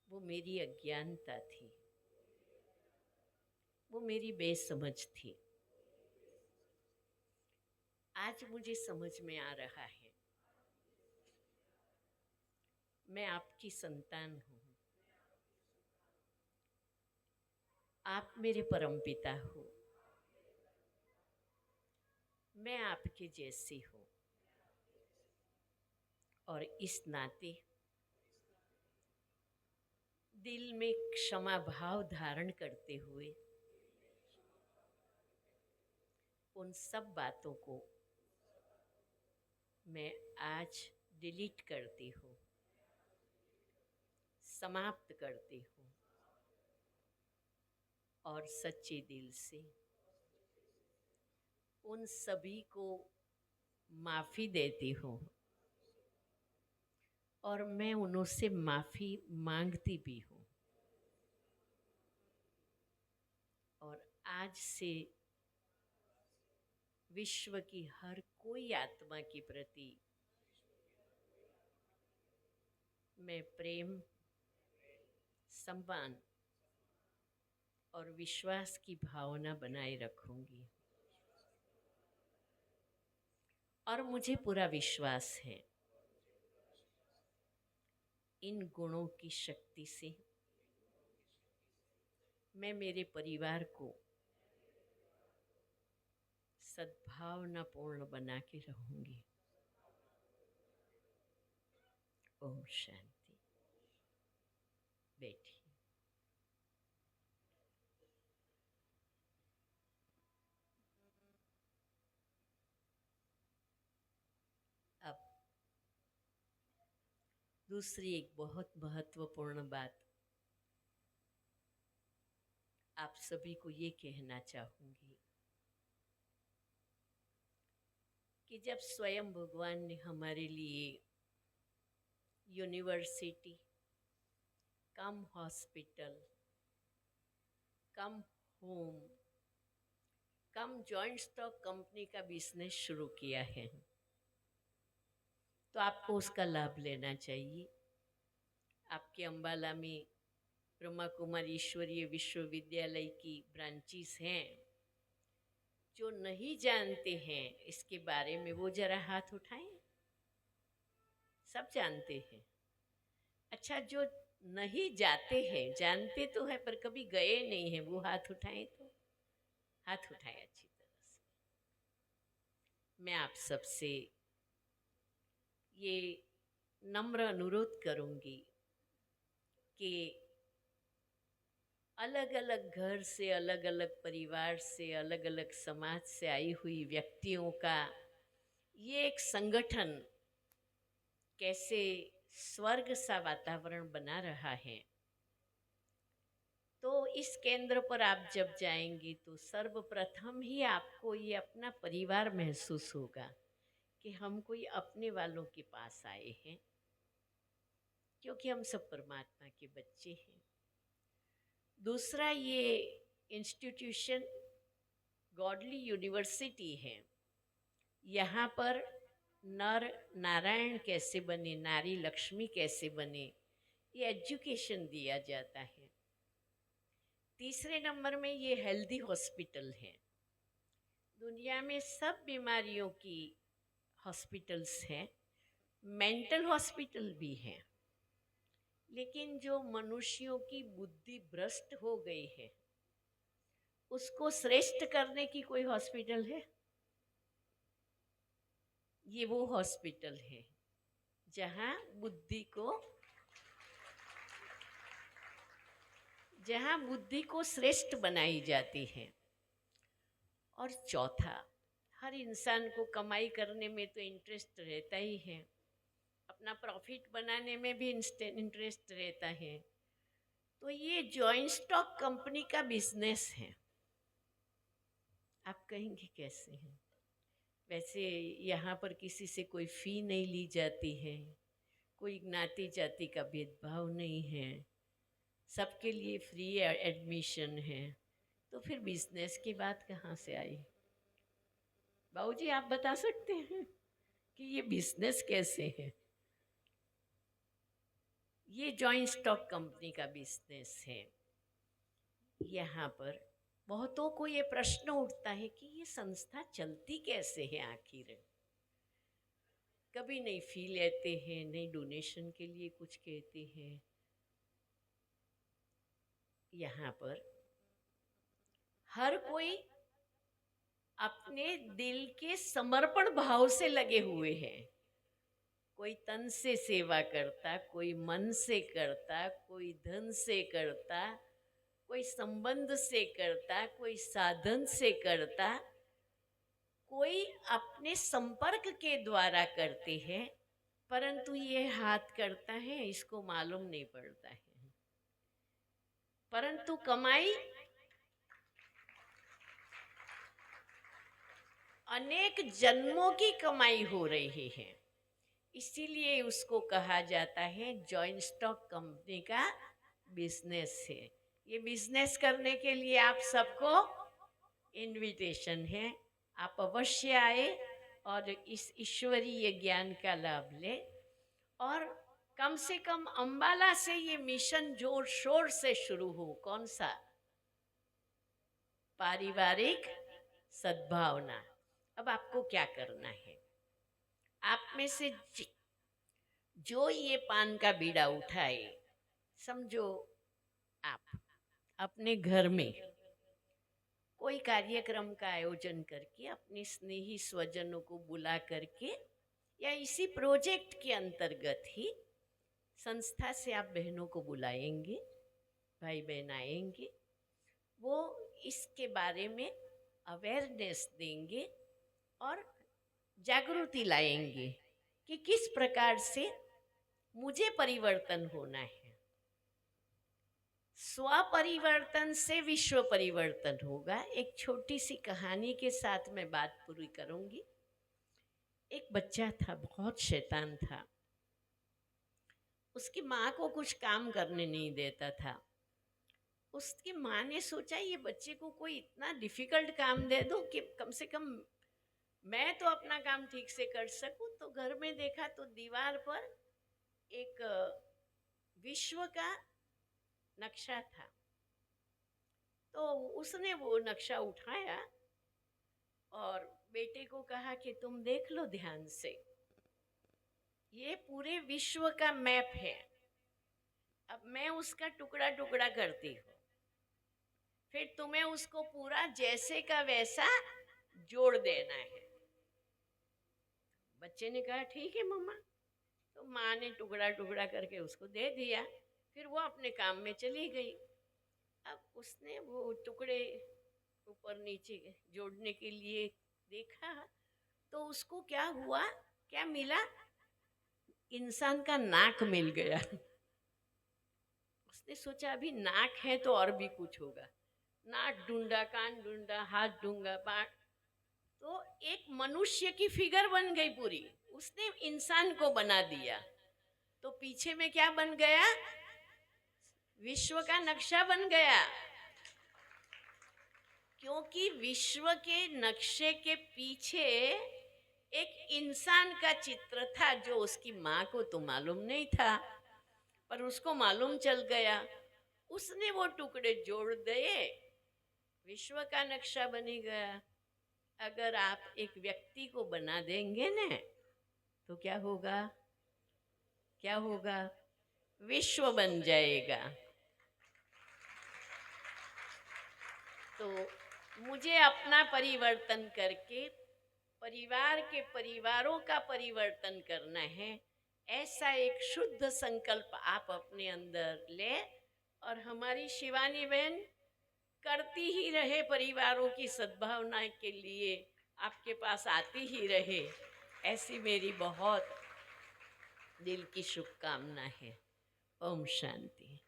वो मेरी अज्ञानता थी, वो मेरी बेसमझ थी। आज मुझे समझ में आ रहा है, मैं आपकी संतान हूँ, आप मेरे परमपिता हो, मैं आपके जैसी हूँ और इस नाते दिल में क्षमा भाव धारण करते हुए उन सब बातों को मैं आज डिलीट करती हूँ, समाप्त करती हूँ। और सच्चे दिल से उन सभी को माफ़ी देती हूँ और मैं उनसे माफ़ी मांगती भी हूँ। और आज से विश्व की हर कोई आत्मा के प्रति मैं प्रेम, सम्मान और विश्वास की भावना बनाए रखूंगी। और मुझे पूरा विश्वास है इन गुणों की शक्ति से मैं मेरे परिवार को सद्भावनापूर्ण बना के रहूंगी। ओम शांति। बैठिए। अब दूसरी एक बहुत महत्वपूर्ण बात आप सभी को ये कहना चाहूंगी कि जब स्वयं भगवान ने हमारे लिए यूनिवर्सिटी कम हॉस्पिटल कम होम कम जॉइंट स्टॉक कंपनी का बिजनेस शुरू किया है तो आपको उसका लाभ लेना चाहिए। आपके अम्बाला में ब्रह्मा कुमारी ईश्वरीय विश्वविद्यालय की ब्रांचेस हैं। जो नहीं जानते हैं इसके बारे में वो जरा हाथ उठाएं। सब जानते हैं। अच्छा, जो नहीं जाते हैं, जानते तो है पर कभी गए नहीं हैं, वो हाथ उठाएं तो हाथ उठाएं अच्छी तरह से। मैं आप सबसे ये नम्र अनुरोध करूंगी कि अलग अलग घर से, अलग अलग परिवार से, अलग अलग समाज से आई हुई व्यक्तियों का ये एक संगठन कैसे स्वर्ग सा वातावरण बना रहा है। तो इस केंद्र पर आप जब जाएंगे तो सर्वप्रथम ही आपको ये अपना परिवार महसूस होगा कि हम कोई अपने वालों के पास आए हैं, क्योंकि हम सब परमात्मा के बच्चे हैं। दूसरा, ये इंस्टीट्यूशन गॉडली यूनिवर्सिटी है। यहाँ पर नर नारायण कैसे बने, नारी लक्ष्मी कैसे बने, ये एजुकेशन दिया जाता है। तीसरे नंबर में ये हेल्दी हॉस्पिटल है। दुनिया में सब बीमारियों की हॉस्पिटल्स हैं, मेंटल हॉस्पिटल भी हैं, लेकिन जो मनुष्यों की बुद्धि भ्रष्ट हो गई है उसको श्रेष्ठ करने की कोई हॉस्पिटल है? ये वो हॉस्पिटल है जहाँ बुद्धि को श्रेष्ठ बनाई जाती है। और चौथा, हर इंसान को कमाई करने में तो इंटरेस्ट रहता ही है, अपना प्रॉफिट बनाने में भी इंटरेस्ट रहता है। तो ये जॉइंट स्टॉक कंपनी का बिजनेस है। आप कहेंगे कैसे है? वैसे यहाँ पर किसी से कोई फ़ी नहीं ली जाती है, कोई ज्ञाति जाति का भेदभाव नहीं है, सबके लिए फ्री एडमिशन है। तो फिर बिजनेस की बात कहाँ से आई? बाबूजी आप बता सकते हैं कि ये बिजनेस कैसे है? ये जॉइंट स्टॉक कंपनी का बिजनेस है। यहाँ पर बहुतों को ये प्रश्न उठता है कि ये संस्था चलती कैसे है आखिर। कभी नहीं फी लेते हैं, नहीं डोनेशन के लिए कुछ कहते हैं। यहाँ पर हर कोई अपने दिल के समर्पण भाव से लगे हुए हैं। कोई तन से सेवा करता, कोई मन से करता, कोई धन से करता, कोई संबंध से करता, कोई साधन से करता, कोई अपने संपर्क के द्वारा करते हैं। परंतु ये हाथ करता है इसको मालूम नहीं पड़ता है। परंतु कमाई अनेक जन्मों की कमाई हो रही है। इसीलिए उसको कहा जाता है जॉइंट स्टॉक कंपनी का बिजनेस है। ये बिजनेस करने के लिए आप सबको इनविटेशन है, आप अवश्य आए और इस ईश्वरीय ज्ञान का लाभ ले। और कम से कम अंबाला से ये मिशन जोर शोर से शुरू हो। कौन सा? पारिवारिक सद्भावना। अब आपको क्या करना है? आप में से जो ये पान का बीड़ा उठाए, समझो आप अपने घर में कोई कार्यक्रम का आयोजन करके अपने स्नेही स्वजनों को बुला करके या इसी प्रोजेक्ट के अंतर्गत ही संस्था से आप बहनों को बुलाएंगे, भाई बहन आएंगे, वो इसके बारे में अवेयरनेस देंगे और जागृति लाएंगे कि किस प्रकार से मुझे परिवर्तन होना है। स्व परिवर्तन से विश्व परिवर्तन होगा। एक छोटी सी कहानी के साथ मैं बात पूरी करूंगी। एक बच्चा था, बहुत शैतान था। उसकी माँ को कुछ काम करने नहीं देता था। उसकी माँ ने सोचा ये बच्चे को कोई इतना डिफिकल्ट काम दे दो कि कम से कम मैं तो अपना काम ठीक से कर सकूं। तो घर में देखा तो दीवार पर एक विश्व का नक्शा था। तो उसने वो नक्शा उठाया और बेटे को कहा कि तुम देख लो ध्यान से, ये पूरे विश्व का मैप है। अब मैं उसका टुकड़ा टुकड़ा करती हूँ, फिर तुम्हें उसको पूरा जैसे का वैसा जोड़ देना है। बच्चे ने कहा ठीक है मम्मा। तो माँ ने टुकड़ा टुकड़ा करके उसको दे दिया। फिर वो अपने काम में चली गई। अब उसने वो टुकड़े ऊपर नीचे जोड़ने के लिए देखा तो उसको क्या हुआ, क्या मिला? इंसान का नाक मिल गया। उसने सोचा अभी नाक है तो और भी कुछ होगा। नाक ढूंढा, कान ढूंढा, हाथ ढूंढा, पाँव, तो एक मनुष्य की फिगर बन गई पूरी। उसने इंसान को बना दिया। तो पीछे में क्या बन गया? विश्व का नक्शा बन गया। क्योंकि विश्व के नक्शे के पीछे एक इंसान का चित्र था जो उसकी माँ को तो मालूम नहीं था, पर उसको मालूम चल गया। उसने वो टुकड़े जोड़ दिए, विश्व का नक्शा बनी गया। अगर आप एक व्यक्ति को बना देंगे ना तो क्या होगा? क्या होगा? विश्व बन जाएगा। तो मुझे अपना परिवर्तन करके परिवार के परिवारों का परिवर्तन करना है। ऐसा एक शुद्ध संकल्प आप अपने अंदर ले और हमारी शिवानी बहन करती ही रहे, परिवारों की सद्भावना के लिए आपके पास आती ही रहे, ऐसी मेरी बहुत दिल की शुभकामना है। ओम शांति।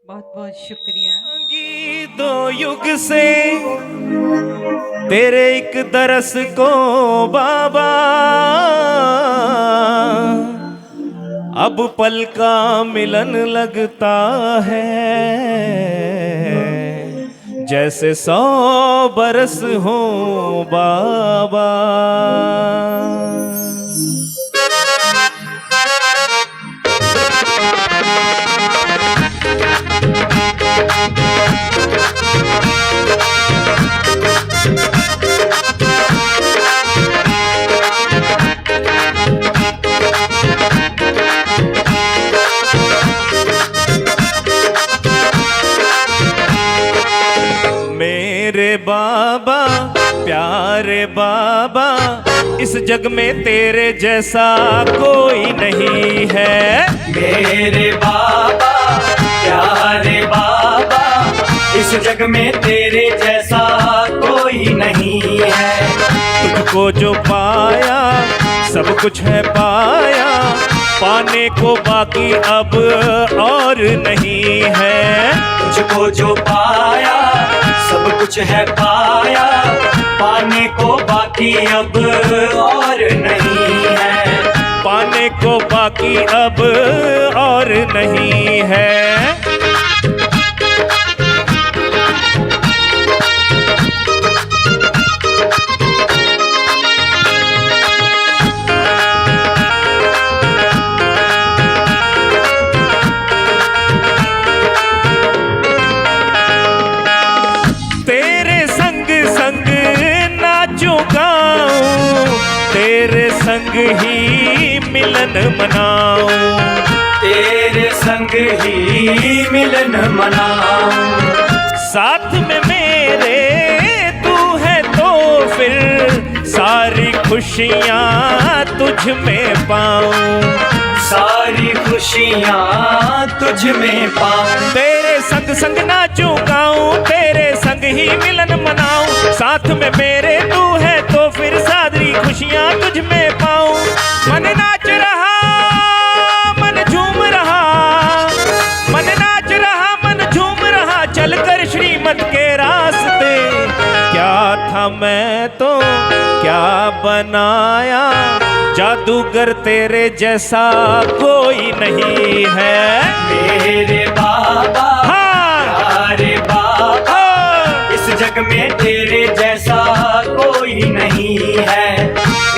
बहुत बहुत शुक्रिया। दो युग से तेरे एक दरस को बाबा, अब पल का मिलन लगता है, जैसे 100 बरस हो बाबा। मेरे बाबा, प्यारे बाबा, इस जग में तेरे जैसा कोई नहीं है। मेरे बाबा, प्यारे बाबा, इस जग में तेरे जैसा कोई नहीं है। तुझको जो पाया सब कुछ है पाया, पाने को बाकी अब और नहीं है। तुझको जो पाया सब कुछ है पाया, पाने को बाकी अब और नहीं है। पाने को बाकी अब और नहीं है। तेरे संग ही मिलन मनाऊं, तेरे संग ही मिलन मनाऊं। साथ में मेरे तू है तो फिर सारी खुशियाँ तुझ में पाऊं, सारी खुशियाँ तुझ में पाऊं। तेरे संग संग नाचूं गाऊं, तेरे संग ही मिलन मनाऊं। साथ में मेरे तू है तो फिर सारी खुशियाँ तुझ में पाऊं। मन नाच रहा मन झूम रहा, मन नाच रहा मन झूम रहा, चलकर श्रीमत के रास्ते। क्या था मैं तो क्या बनाया, जादूगर तेरे जैसा कोई नहीं है। मेरे बाबा प्यारे बाबा, इस जग में तेरे जैसा कोई नहीं है।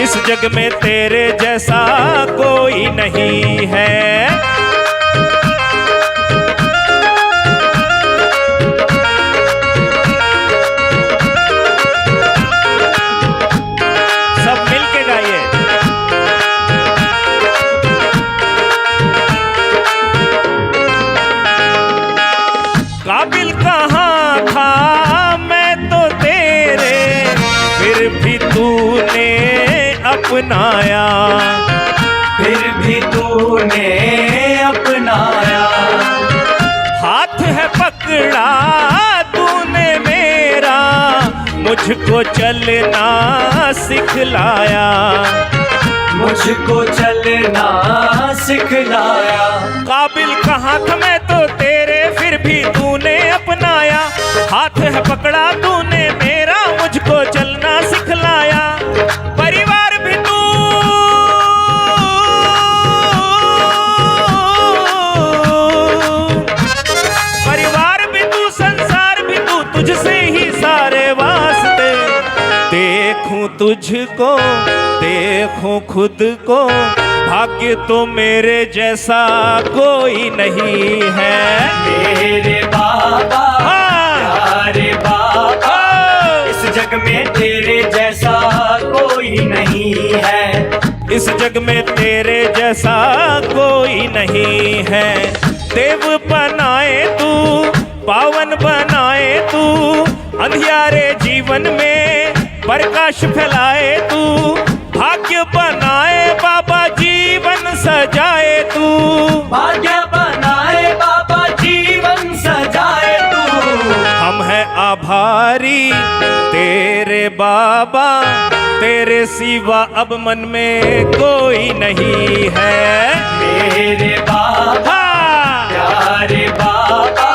इस जग में तेरे जैसा कोई नहीं है। सब मिल के गाइए। काबिल कहाँ था मैं तो तेरे, फिर भी तूने अपनाया, फिर भी तूने अपनाया। हाथ है पकड़ा तूने मेरा, मुझको चलना सिखलाया, मुझको चलना सिखलाया। काबिल कहाँ था मैं तो तेरे, फिर भी तूने अपनाया। हाथ है पकड़ा तूने मेरा, मुझको चलना सिखलाया। परिवार भी तू परिवार भी तू संसार भी तू, तुझसे ही सारे वास्ते। देखूं तुझको देखूं खुद को, भाग्य तो मेरे जैसा कोई नहीं है। मेरे बाबा प्यारे बाबा, इस जग में तेरे जैसा कोई नहीं है। इस जग में तेरे जैसा कोई नहीं है। देव बनाए तू पावन बनाए तू, अंधियारे जीवन में प्रकाश फैलाए तू। भाग्य बनाए बाबा जीवन सजाए तू, भाग्य बनाए बाबा जीवन सजाए तू। हम हैं आभारी तेरे बाबा, तेरे सिवा अब मन में कोई नहीं है। मेरे बाबा प्यारे बाबा,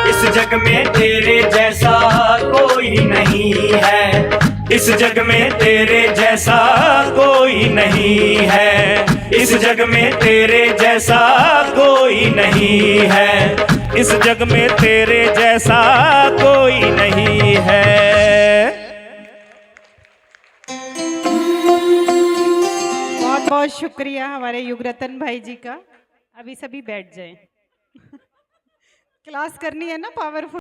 इस जग में तेरे जैसा कोई नहीं है। इस जग में तेरे जैसा कोई नहीं है। इस जग में तेरे जैसा कोई नहीं है। इस जग में तेरे जैसा कोई नहीं है। बहुत बहुत शुक्रिया हमारे युगरतन भाई जी का। अभी सभी बैठ जाएं। क्लास करनी है ना पावरफुल।